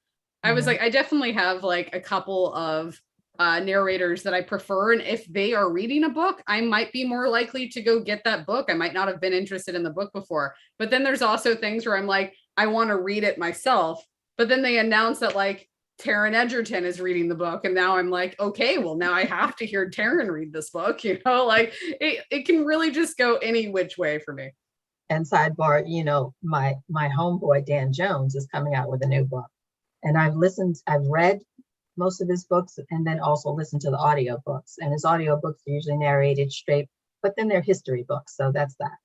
I was like, I definitely have like a couple of narrators that I prefer. And if they are reading a book, I might be more likely to go get that book. I might not have been interested in the book before. But then there's also things where I'm like, I want to read it myself. But then they announce that like Taron Egerton is reading the book. And now I'm like, okay, well, now I have to hear Taron read this book. Like it can really just go any which way for me. And sidebar, my homeboy Dan Jones is coming out with a new book, and I've read most of his books, and then also listened to the audiobooks. And his audiobooks are usually narrated straight, but then they're history books, so that's that.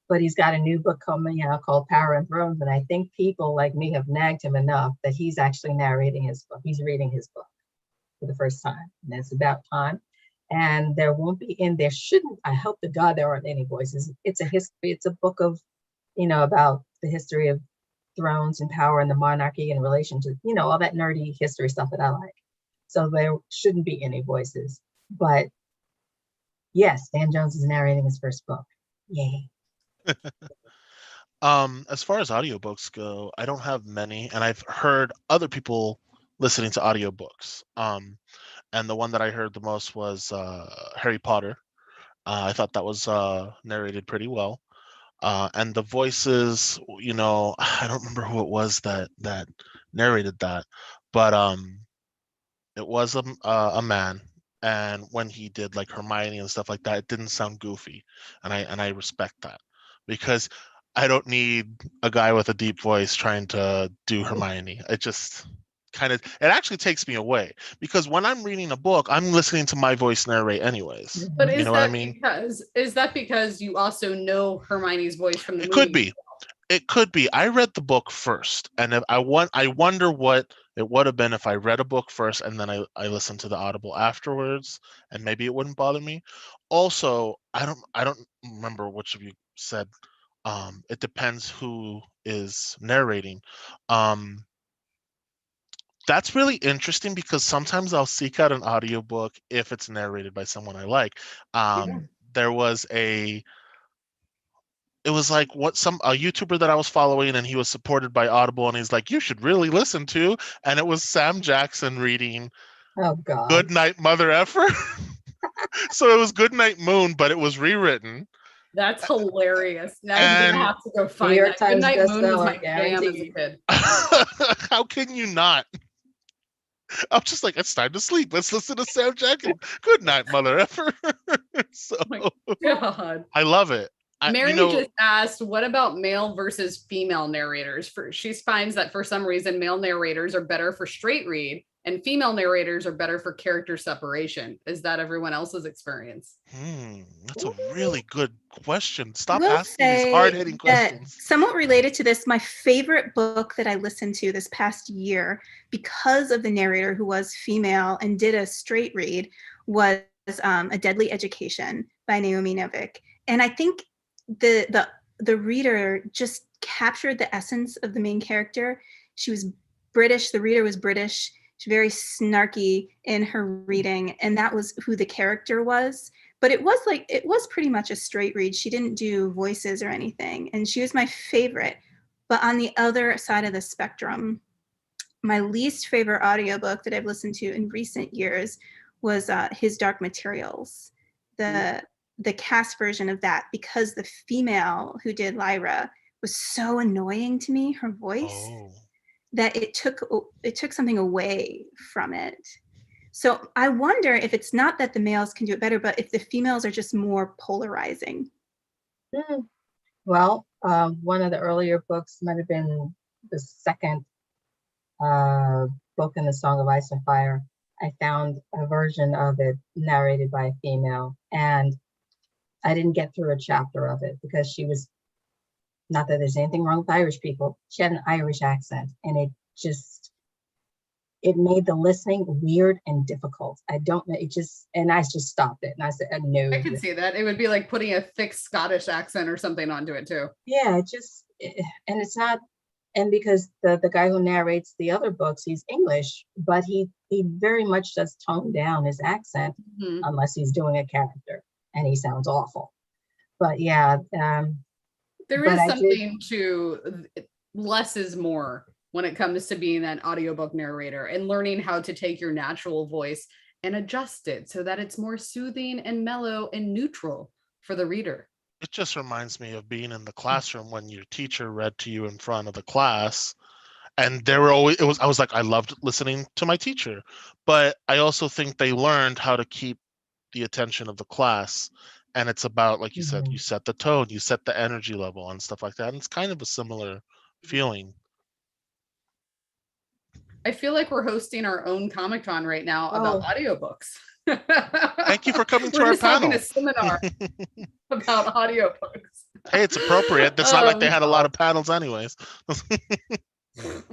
But he's got a new book coming out called Power and Thrones, and I think people like me have nagged him enough that he's actually narrating his book. He's reading his book for the first time, and it's about time. And there won't be, and there shouldn't, I hope to God there aren't any voices. It's a history, it's a book of, about the history of thrones and power and the monarchy in relation to, all that nerdy history stuff that I like. So there shouldn't be any voices. But yes, Dan Jones is narrating his first book. Yay. As far as audiobooks go, I don't have many, and I've heard other people listening to audiobooks. And the one that I heard the most was Harry Potter. I thought that was narrated pretty well. And the voices, I don't remember who it was that narrated that, but it was a man. And when he did like Hermione and stuff like that, it didn't sound goofy, and I respect that, because I don't need a guy with a deep voice trying to do Hermione. It actually takes me away, because when I'm reading a book, I'm listening to my voice narrate anyways. But You know what I mean? is that because you also know Hermione's voice from the movie? Could be. It could be. I read the book first, and if I wonder what it would have been if I read a book first and then I listened to the Audible afterwards, and maybe it wouldn't bother me. Also, I don't remember which of you said it depends who is narrating. That's really interesting, because sometimes I'll seek out an audiobook if it's narrated by someone I like. There was it was like a YouTuber that I was following, and he was supported by Audible, and he's like, you should really listen to, and it was Sam Jackson reading Good Night Mother Effer. So it was Good Night Moon, but it was rewritten. That's hilarious. Now I'm gonna have to go find New York that. Good Times Night Moon was bestseller, my jam as a guaranteed. kid. How can you not? I'm just like, it's time to sleep. Let's listen to Sam Jackson. Good night, Mother Effer. So Oh my God. I love it. Mary just asked, what about male versus female narrators? She finds that for some reason, male narrators are better for straight read and female narrators are better for character separation. Is that everyone else's experience? That's a really good question. Stop asking these hard-hitting questions. Somewhat related to this, my favorite book that I listened to this past year, because of the narrator who was female and did a straight read, was A Deadly Education by Naomi Novik. And I think the reader just captured the essence of the main character. She was British. The reader was British. She's very snarky in her reading, and that was who the character was. But it was pretty much a straight read. She didn't do voices or anything, and she was my favorite. But on the other side of the spectrum, my least favorite audiobook that I've listened to in recent years was His Dark Materials, the cast version of that, because the female who did Lyra was so annoying to me, her voice, that it took something away from it. So I wonder if it's not that the males can do it better, but if the females are just more polarizing. Well, one of the earlier books might have been the second book in the Song of Ice and Fire. I found a version of it narrated by a female, and I didn't get through a chapter of it because she was, not that there's anything wrong with Irish people, she had an Irish accent, and it made the listening weird and difficult. I don't know, and I just stopped it, and I said, no. I can see that. It would be like putting a thick Scottish accent or something onto it too. Yeah, and it's not, and because the guy who narrates the other books, he's English, but he very much does tone down his accent, unless he's doing a character, and he sounds awful. But yeah, there is something to less is more when it comes to being an audiobook narrator and learning how to take your natural voice and adjust it so that it's more soothing and mellow and neutral for the reader. It just reminds me of being in the classroom when your teacher read to you in front of the class, and I was like, I loved listening to my teacher, but I also think they learned how to keep the attention of the class and it's about, like you said, Mhm. you set the tone, you set the energy level and stuff like that, and it's kind of a similar feeling. I feel like we're hosting our own Comic-Con right now about Oh. audiobooks. Thank you for coming to We're our just having panel. a seminar about audiobooks. Hey, it's appropriate. It's not like they had a lot Oh. of panels anyways.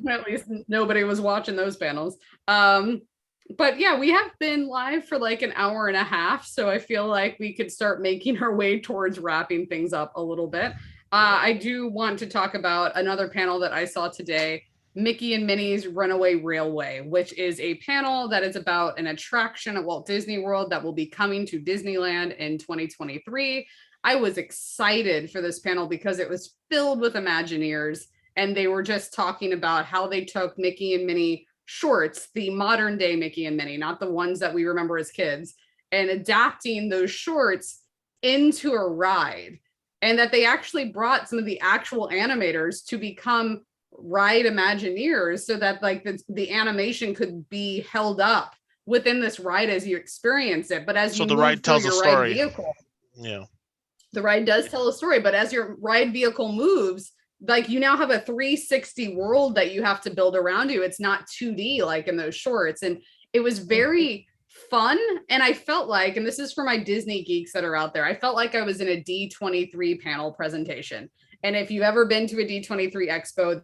At least nobody was watching those panels. But yeah, we have been live for like an hour and a half, so I feel like we could start making our way towards wrapping things up a little bit. I do want to talk about another panel that I saw today, Mickey and Minnie's Runaway Railway, which is a panel that is about an attraction at Walt Disney World that will be coming to Disneyland in 2023. I was excited for this panel because it was filled with Imagineers, and they were just talking about how they took Mickey and Minnie shorts, the modern day Mickey and Minnie, not the ones that we remember as kids, and adapting those shorts into a ride. And that they actually brought some of the actual animators to become ride Imagineers so that like the animation could be held up within this ride as you experience it. But as So you the move ride through tells a your ride story. vehicle, Yeah. the ride does tell a story, but as your ride vehicle moves, like you now have a 360 world that you have to build around you. It's not 2D like in those shorts. And it was very fun. And I felt like, and this is for my Disney geeks that are out there, I felt like I was in a D23 panel presentation. And if you've ever been to a D23 expo,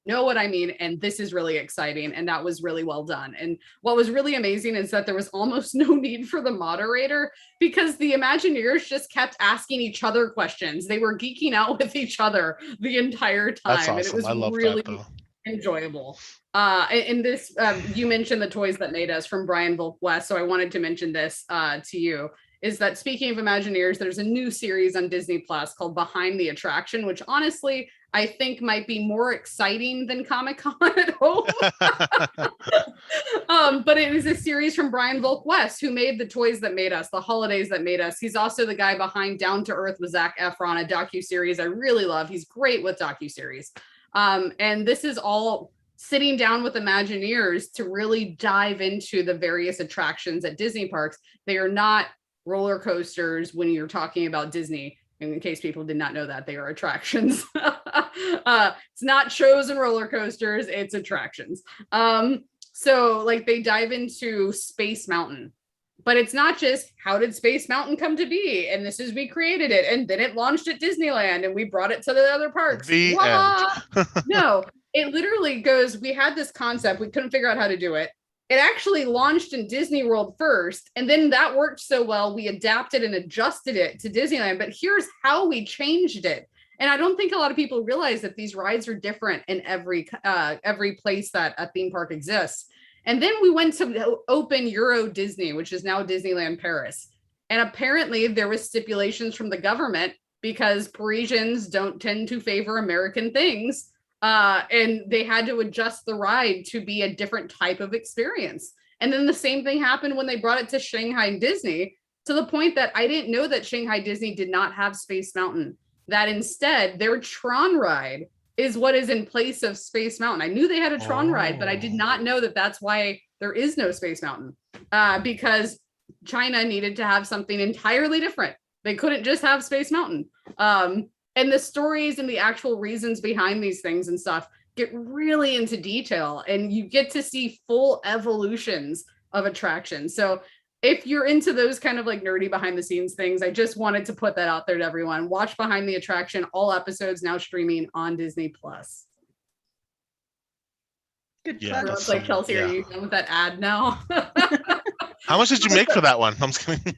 know what I mean. And this is really exciting. And that was really well done. And what was really amazing is that there was almost no need for the moderator because the Imagineers just kept asking each other questions. They were geeking out with each other the entire time. That's awesome. And it was I love really that, though. enjoyable. In this, you mentioned the Toys That Made Us from Brian Volk West. So I wanted to mention this to you. Is that speaking of Imagineers, there's a new series on Disney Plus called Behind the Attraction, which honestly, I think might be more exciting than Comic-Con at home. But it is a series from Brian Volk West, who made the Toys That Made Us, the Holidays That Made Us. He's also the guy behind Down to Earth with Zac Efron, a docuseries I really love. He's great with docuseries. And this is all sitting down with Imagineers to really dive into the various attractions at Disney parks. They are not roller coasters when you're talking about Disney. In case people did not know that, they are attractions. It's not shows and roller coasters, it's attractions. So like they dive into Space Mountain, but it's not just how did Space Mountain come to be? And this is, we created it and then it launched at Disneyland and we brought it to the other parks. The end. No, it literally goes, we had this concept, we couldn't figure out how to do it. It actually launched in Disney World first, and then that worked so well, we adapted and adjusted it to Disneyland, but here's how we changed it. And I don't think a lot of people realize that these rides are different in every place that a theme park exists. And then we went to open Euro Disney, which is now Disneyland Paris. And apparently there was stipulations from the government because Parisians don't tend to favor American things. And they had to adjust the ride to be a different type of experience. And then the same thing happened when they brought it to Shanghai Disney, to the point that I didn't know that Shanghai Disney did not have Space Mountain, that instead their Tron ride is what is in place of Space Mountain. I knew they had a Tron ride, but I did not know that that's why there is no Space Mountain, because China needed to have something entirely different. They couldn't just have Space Mountain. And the stories and the actual reasons behind these things and stuff get really into detail, and you get to see full evolutions of attractions. So if you're into those kind of like nerdy behind the scenes things, I just wanted to put that out there to everyone. Watch Behind the Attraction, all episodes now streaming on Disney Plus. Good Yeah, plug. It's like, Kelsey, are you done with that ad now? How much did you make for that one? I'm just kidding.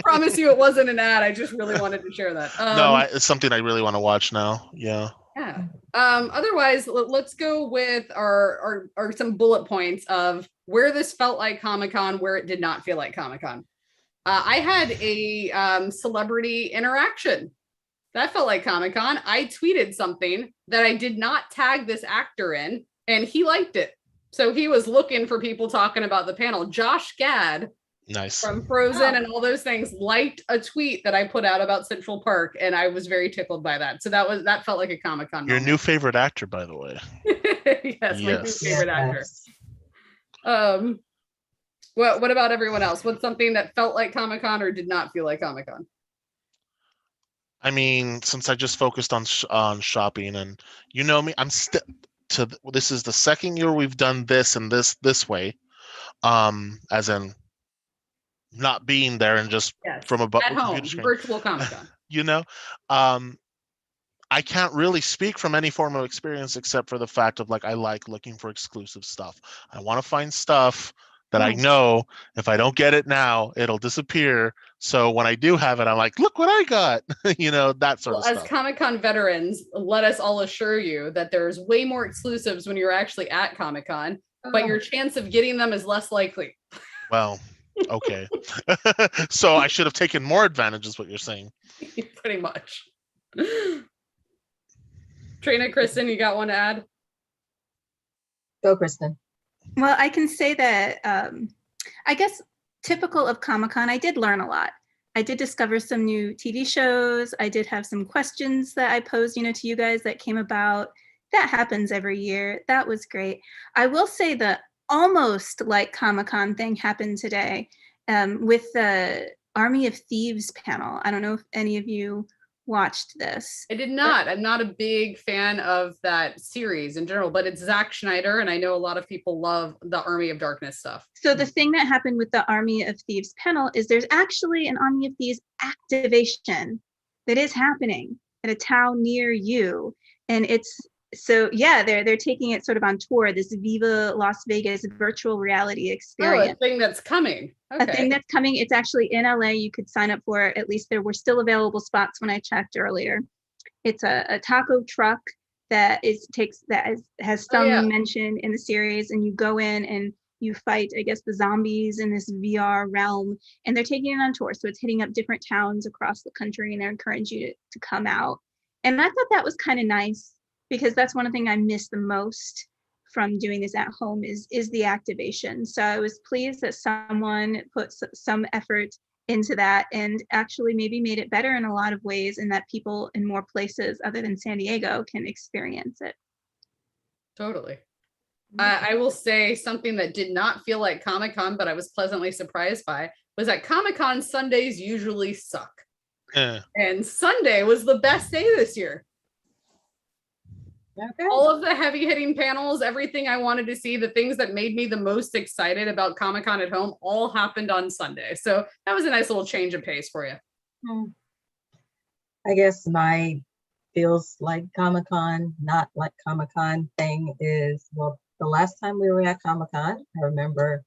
Promise you it wasn't an ad. I just really wanted to share that. No, it's something I really want to watch now. Yeah. Yeah. Otherwise, let's go with our some bullet points of where this felt like Comic-Con, where it did not feel like Comic-Con. I had a celebrity interaction that felt like Comic-Con. I tweeted something that I did not tag this actor in, and he liked it. So he was looking for people talking about the panel. Josh Gad Nice. from Frozen and all those things liked a tweet that I put out about Central Park, and I was very tickled by that. So that felt like a Comic-Con Your moment. new favorite actor, by the way. Yes, my new Yes. favorite actor. What about everyone else? What's something that felt like Comic-Con or did not feel like Comic-Con? I mean, since I just focused on shopping, and you know me, I'm still this is the second year we've done this and this way, as in not being there and just Yes. from a At home, computer screen. virtual Comic-Con. You know, I can't really speak from any form of experience except for the fact of like I like looking for exclusive stuff. I want to find stuff that I know if I don't get it now, it'll disappear. So when I do have it, I'm like, look what I got. You know, that sort Well, of as stuff. Comic-Con veterans, let us all assure you that there's way more exclusives when you're actually at Comic-Con, but your chance of getting them is less likely. Well, okay. So I should have taken more advantage, is what you're saying. Pretty much. Trina, Kristen, you got one to add? Go, Kristen. Well, I can say that I guess typical of Comic-Con, I did learn a lot. I did discover some new TV shows. I did have some questions that I posed, to you guys that came about. That happens every year. That was great. I will say the almost like Comic-Con thing happened today with the Army of Thieves panel. I don't know if any of you watched this. I did not. I'm not a big fan of that series in general, but it's Zack Snyder, and I know a lot of people love the Army of Darkness stuff. So the thing that happened with the Army of Thieves panel is there's actually an Army of Thieves activation that is happening at a town near you. And they're taking it sort of on tour, this Viva Las Vegas virtual reality experience. Oh, a thing that's coming. Okay. A thing that's coming. It's actually in LA. You could sign up for it. At least there were still available spots when I checked earlier. It's a taco truck that has some mention in the series, and you go in and you fight, I guess, the zombies in this VR realm, and they're taking it on tour. So it's hitting up different towns across the country, and they're encouraging you to come out. And I thought that was kind of nice, because that's one thing I miss the most from doing this at home is the activation. So I was pleased that someone put some effort into that and actually maybe made it better in a lot of ways, and that people in more places other than San Diego can experience it. Totally. I will say something that did not feel like Comic-Con, but I was pleasantly surprised by, was that Comic-Con Sundays usually suck. And Sunday was the best day this year. Okay. All of the heavy hitting panels, everything I wanted to see, the things that made me the most excited about Comic-Con at home all happened on Sunday. So that was a nice little change of pace for you. I guess my feels like Comic-Con, not like Comic-Con thing is, well, the last time we were at Comic-Con, I remember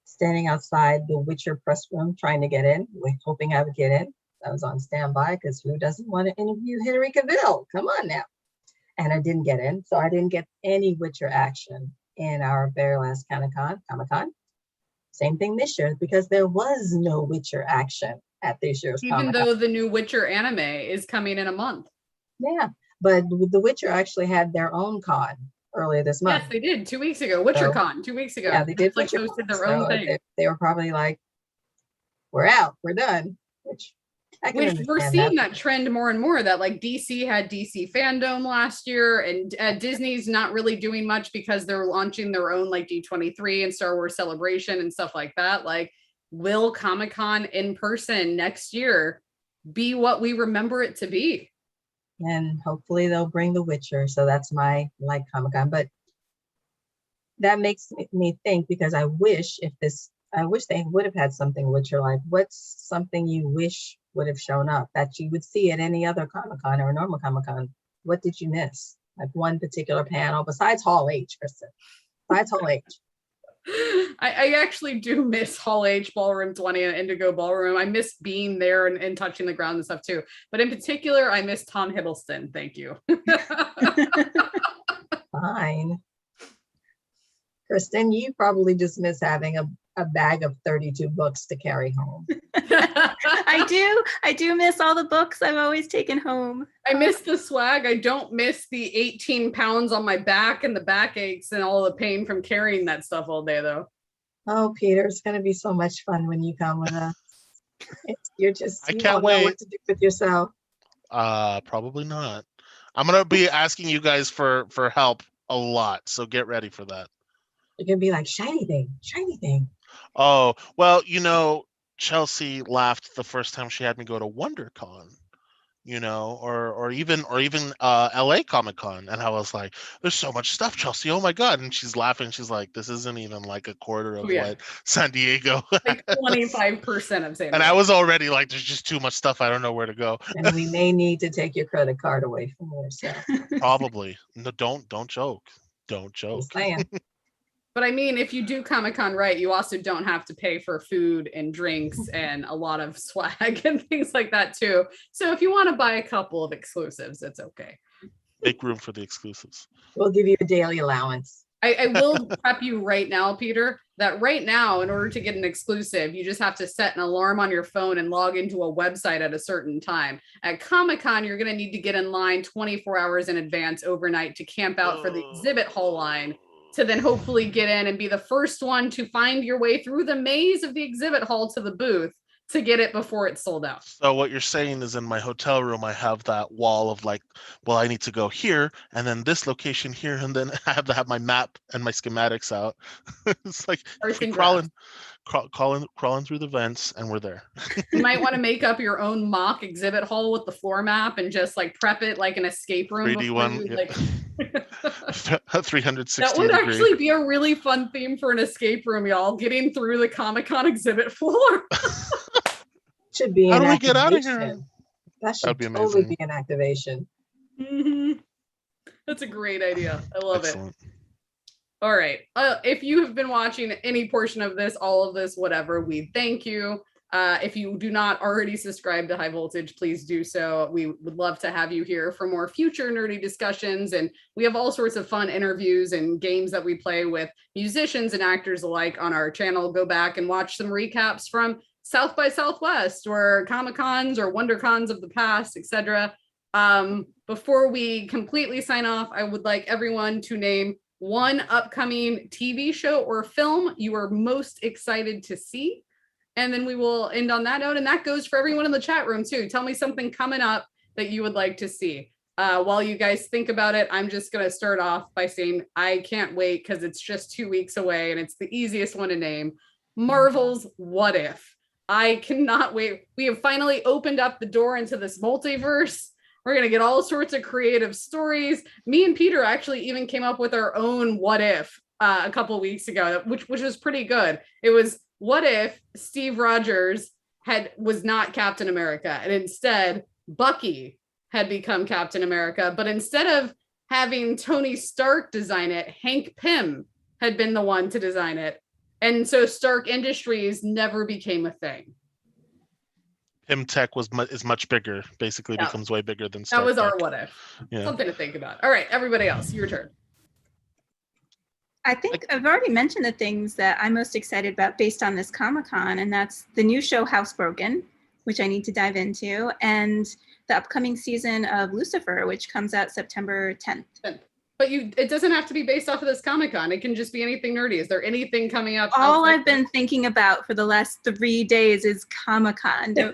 standing outside the Witcher press room trying to get in, hoping I would get in. I was on standby because who doesn't want to interview Henry Cavill? Come on now. And I didn't get in, so I didn't get any Witcher action in our very last Comic-Con. Same thing this year, because there was no Witcher action at this year's Even Comic-Con. though the new Witcher anime is coming in a month. Yeah, but The Witcher actually had their own con earlier this month. Yes, they did 2 weeks ago. WitcherCon 2 weeks ago. Yeah, they did. Netflix hosted their own thing. They were probably like, "We're out, we're done," which we're seeing that trend more and more, that like DC had DC Fandom last year, and Disney's not really doing much because they're launching their own like D23 and Star Wars Celebration and stuff like that. Like, will Comic-Con in person next year be what we remember it to be? And hopefully they'll bring The Witcher. So that's my like Comic-Con. But that makes me think, because I wish they would have had something Witcher like. What's something you wish would have shown up that you would see at any other Comic-Con or a normal Comic-Con? What did you miss? Like one particular panel besides Hall H, Kristen. Besides Hall H. I actually do miss Hall H, Ballroom 20, and Indigo Ballroom. I miss being there and touching the ground and stuff too. But in particular, I miss Tom Hiddleston. Thank you. Fine. Kristen, you probably just miss having a bag of 32 books to carry home. I do miss all the books I've always taken home. I miss the swag. I don't miss the 18 pounds on my back and the backaches and all the pain from carrying that stuff all day, though. Oh, Peter, it's going to be so much fun when you come with us. You can't wait. Know what to do with yourself. Probably not. I'm going to be asking you guys for help a lot, so get ready for that. You're going to be like, shiny thing. Oh, well, Chelsea laughed the first time she had me go to WonderCon you know, or even LA Comic Con, and I was like, there's so much stuff, Chelsea, oh my god, and she's laughing, she's like, this isn't even like a quarter of Oh, yeah. what San Diego Like has. 25% of San And I Diego. was already like, there's just too much stuff, I don't know where to go. And we may need to take your credit card away from you. So Probably. No, don't joke, just saying. But I mean, if you do Comic-Con right, you also don't have to pay for food and drinks and a lot of swag and things like that too. So if you want to buy a couple of exclusives, it's okay. Make room for the exclusives. We'll give you a daily allowance. I will prep you right now, Peter, that right now, in order to get an exclusive, you just have to set an alarm on your phone and log into a website at a certain time. At Comic-Con, you're going to need to get in line 24 hours in advance overnight to camp out for the exhibit hall line, to then hopefully get in and be the first one to find your way through the maze of the exhibit hall to the booth to get it before it's sold out. So what you're saying is, in my hotel room, I have that wall of like, well, I need to go here and then this location here, and then I have to have my map and my schematics out. It's like crawling through the vents, and we're there. You might want to make up your own mock exhibit hall with the floor map and just like prep it like an escape room. 3D one, you, yeah. like... 360 That would degree. actually be a really fun theme for an escape room, y'all. Getting through the Comic-Con exhibit floor. Should be How an do we get out of here? activation. That should That'd be totally amazing. be an activation. Mhm. That's a great idea. I love it. Excellent. All right. If you have been watching any portion of this, all of this, whatever, we thank you. If you do not already subscribe to High Voltage, please do so. We would love to have you here for more future nerdy discussions. And we have all sorts of fun interviews and games that we play with musicians and actors alike on our channel. Go back and watch some recaps from South by Southwest or Comic-Cons or WonderCons of the past, etc. Before we completely sign off, I would like everyone to name one upcoming TV show or film you are most excited to see. And then we will end on that note. And that goes for everyone in the chat room too. Tell me something coming up that you would like to see. While you guys think about it, I'm just going to start off by saying I can't wait because it's just 2 weeks away and it's the easiest one to name. Marvel's What If. I cannot wait. We have finally opened up the door into this multiverse. We're going to get all sorts of creative stories. Me and Peter actually even came up with our own What If a couple weeks ago, which was pretty good. It was, what if Steve Rogers was not Captain America and instead Bucky had become Captain America, but instead of having Tony Stark design it, Hank Pym had been the one to design it. And so Stark Industries never became a thing. Pym Tech is much bigger, basically becomes way bigger than Stark That was Tech. our what if. Yeah. Something to think about. All right, everybody else, your turn. I think I've already mentioned the things that I'm most excited about based on this Comic-Con, and that's the new show Housebroken, which I need to dive into, and the upcoming season of Lucifer, which comes out September 10th. But it doesn't have to be based off of this Comic-Con. It can just be anything nerdy. Is there anything coming up? All I've been thinking about for the last 3 days is Comic-Con. Don't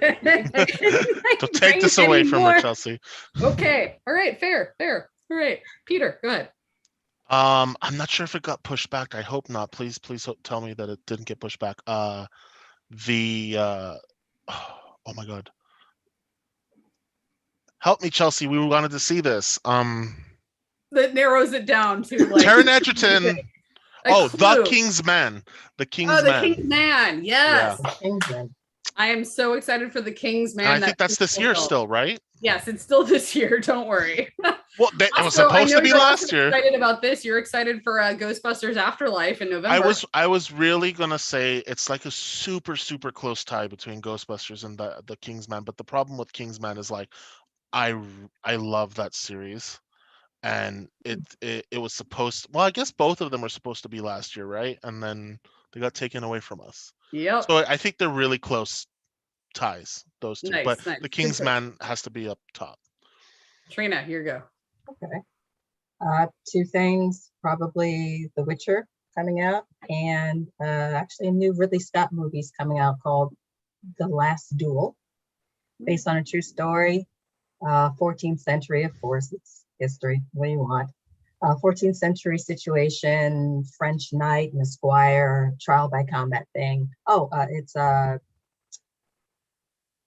take this away from her, Chelsea. Okay. All right. Fair. All right. Peter, go ahead. I'm not sure if it got pushed back. I hope not. Please tell me that it didn't get pushed back. Oh my God. Help me, Chelsea. We wanted to see this. That narrows it down to like Taron Egerton. The King's Man. The King's Man. King's Man. Yes. The Kingsman. I am so excited for the King's Man. And I think that's this year still, right? Yes, it's still this year. Don't worry. Well, it was supposed to be last year. Excited about this? You're excited for Ghostbusters Afterlife in November. I was really gonna say it's like a super close tie between Ghostbusters and the Kingsman. But the problem with Kingsman is like I love that series, and it was supposed. Well, I guess both of them were supposed to be last year, right? And then they got taken away from us. Yep. So I think they're really close ties, those two. Nice, but nice. the Kingsman has to be up top. Trina, here you go. Okay. 2 things, probably The Witcher coming out, and actually a new Ridley Scott movie's coming out called The Last Duel, based on a true story. 14th century, of course, it's history, what do you want? 14th century situation, French knight and a squire, trial by combat thing. It's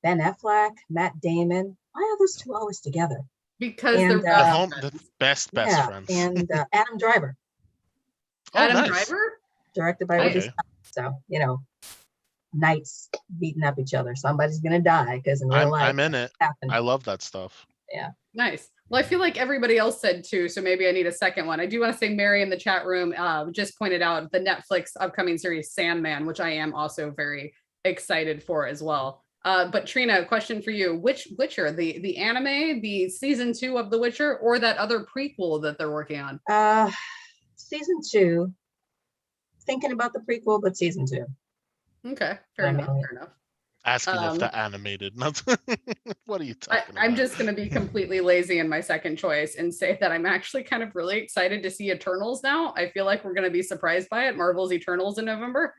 Ben Affleck, Matt Damon, why are those two always together? Because And, they're The best best yeah, friends. and Adam Driver, Adam nice. Driver? directed by Okay. Ridley Scott. So, you know, knights beating up each other. Somebody's gonna die because in real life, I'm in it. happened. I love that stuff. Nice. Well, I feel like everybody else said too, so maybe I need a second one. I do want to say Mary in the chat room just pointed out the Netflix upcoming series Sandman, which I am also very excited for as well. But Trina, a question for you. Which Witcher, the anime, the season 2 of The Witcher, or that other prequel that they're working on? Season 2. Thinking about the prequel, but season 2. Okay, fair enough. Asking if the animated. What are you talking about? I'm just going to be completely lazy in my second choice and say that I'm actually kind of really excited to see Eternals now. I feel like we're going to be surprised by it. Marvel's Eternals in November.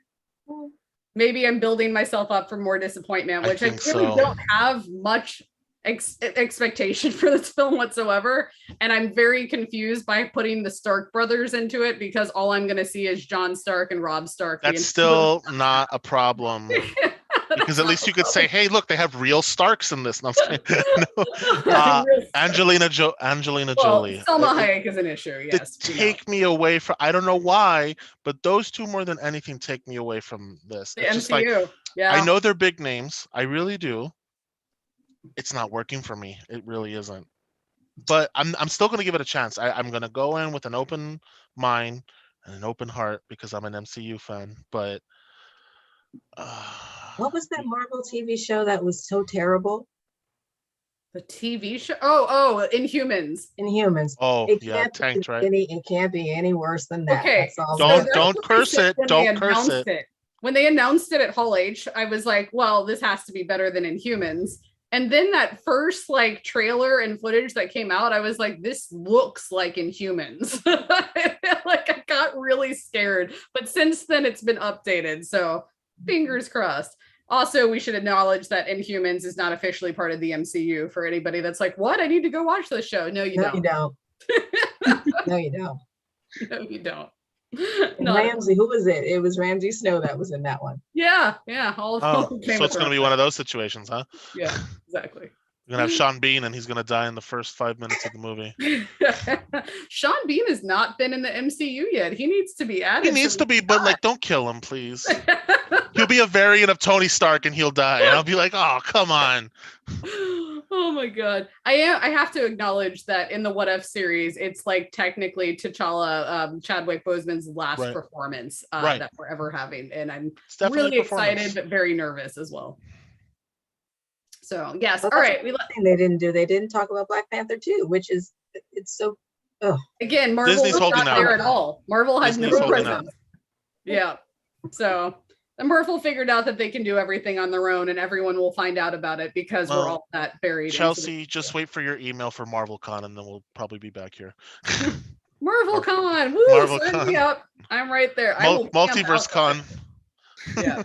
Maybe I'm building myself up for more disappointment, which I really don't have much expectation for this film whatsoever. And I'm very confused by putting the Stark brothers into it because all I'm going to see is Jon Stark and Robb Stark. That's still not a problem. Because at least you could say, hey, look, they have real Starks in this. No, Angelina Jolie. Selma Hayek is an issue, yes. Take me away from, I don't know why, but those two more than anything take me away from this. The It's MCU, just like, yeah. I know they're big names. I really do. It's not working for me. It really isn't. But I'm still going to give it a chance. I'm going to go in with an open mind and an open heart because I'm an MCU fan. But what was that Marvel TV show that was so terrible? The TV show? Oh, Inhumans. Inhumans. Oh, it yeah, tanked, right? It can't be any worse than that. Okay. That's all. Don't curse it. Don't curse it. When they announced it at Hall H, I was like, well, this has to be better than Inhumans. And then that first like trailer and footage that came out, I was like, this looks like Inhumans. Like I got really scared. But since then it's been updated. So fingers crossed. Also, we should acknowledge that Inhumans is not officially part of the MCU for anybody that's like, what? I need to go watch this show. No, you don't. You don't. No, you don't. No, you don't. Ramsey, who was it? It was Ramsey Snow that was in that one. Yeah. So it's going to be one of those situations, huh? Yeah, exactly. You're going to have Sean Bean and he's going to die in the first 5 minutes of the movie. Sean Bean has not been in the MCU yet. He needs to be added. He needs to be, but like, don't kill him, please. He'll be a variant of Tony Stark and he'll die. And I'll be like, oh, come on. Oh my God. I have to acknowledge that in the What If series, it's like technically T'Challa, Chadwick Boseman's last performance that we're ever having. And I'm really excited, but very nervous as well. So yes. All right. They didn't talk about Black Panther 2, which is, it's so, again, Marvel is not there at all. Marvel has no presence. Yeah. So and Marvel figured out that they can do everything on their own and everyone will find out about it because we're all that buried. Chelsea, just wait for your email for MarvelCon and then we'll probably be back here. MarvelCon. Woo, sign me up. I'm right there. Multiverse Con. Yeah.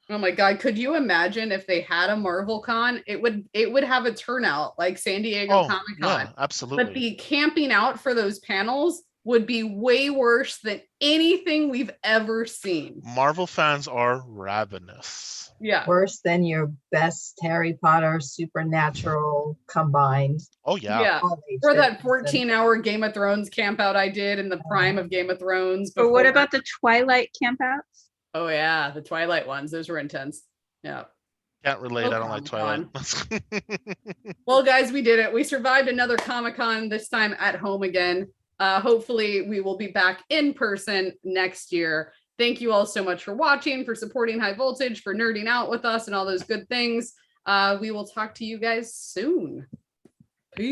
Oh my God. Could you imagine if they had a MarvelCon? It would have a turnout like San Diego Comic-Con. Yeah, absolutely. But the camping out for those panels would be way worse than anything we've ever seen. Marvel fans are ravenous. Yeah. Worse than your best Harry Potter Supernatural combined. Oh, yeah. Yeah. Or that 14-hour Game of Thrones camp out I did in the prime of Game of Thrones. But what about the Twilight camp outs? Oh, yeah. The Twilight ones. Those were intense. Yeah. Can't relate. I don't like Twilight. Well, guys, we did it. We survived another Comic-Con, this time at home again. Hopefully we will be back in person next year. Thank you all so much for watching, for supporting High Voltage, for nerding out with us and all those good things. We will talk to you guys soon.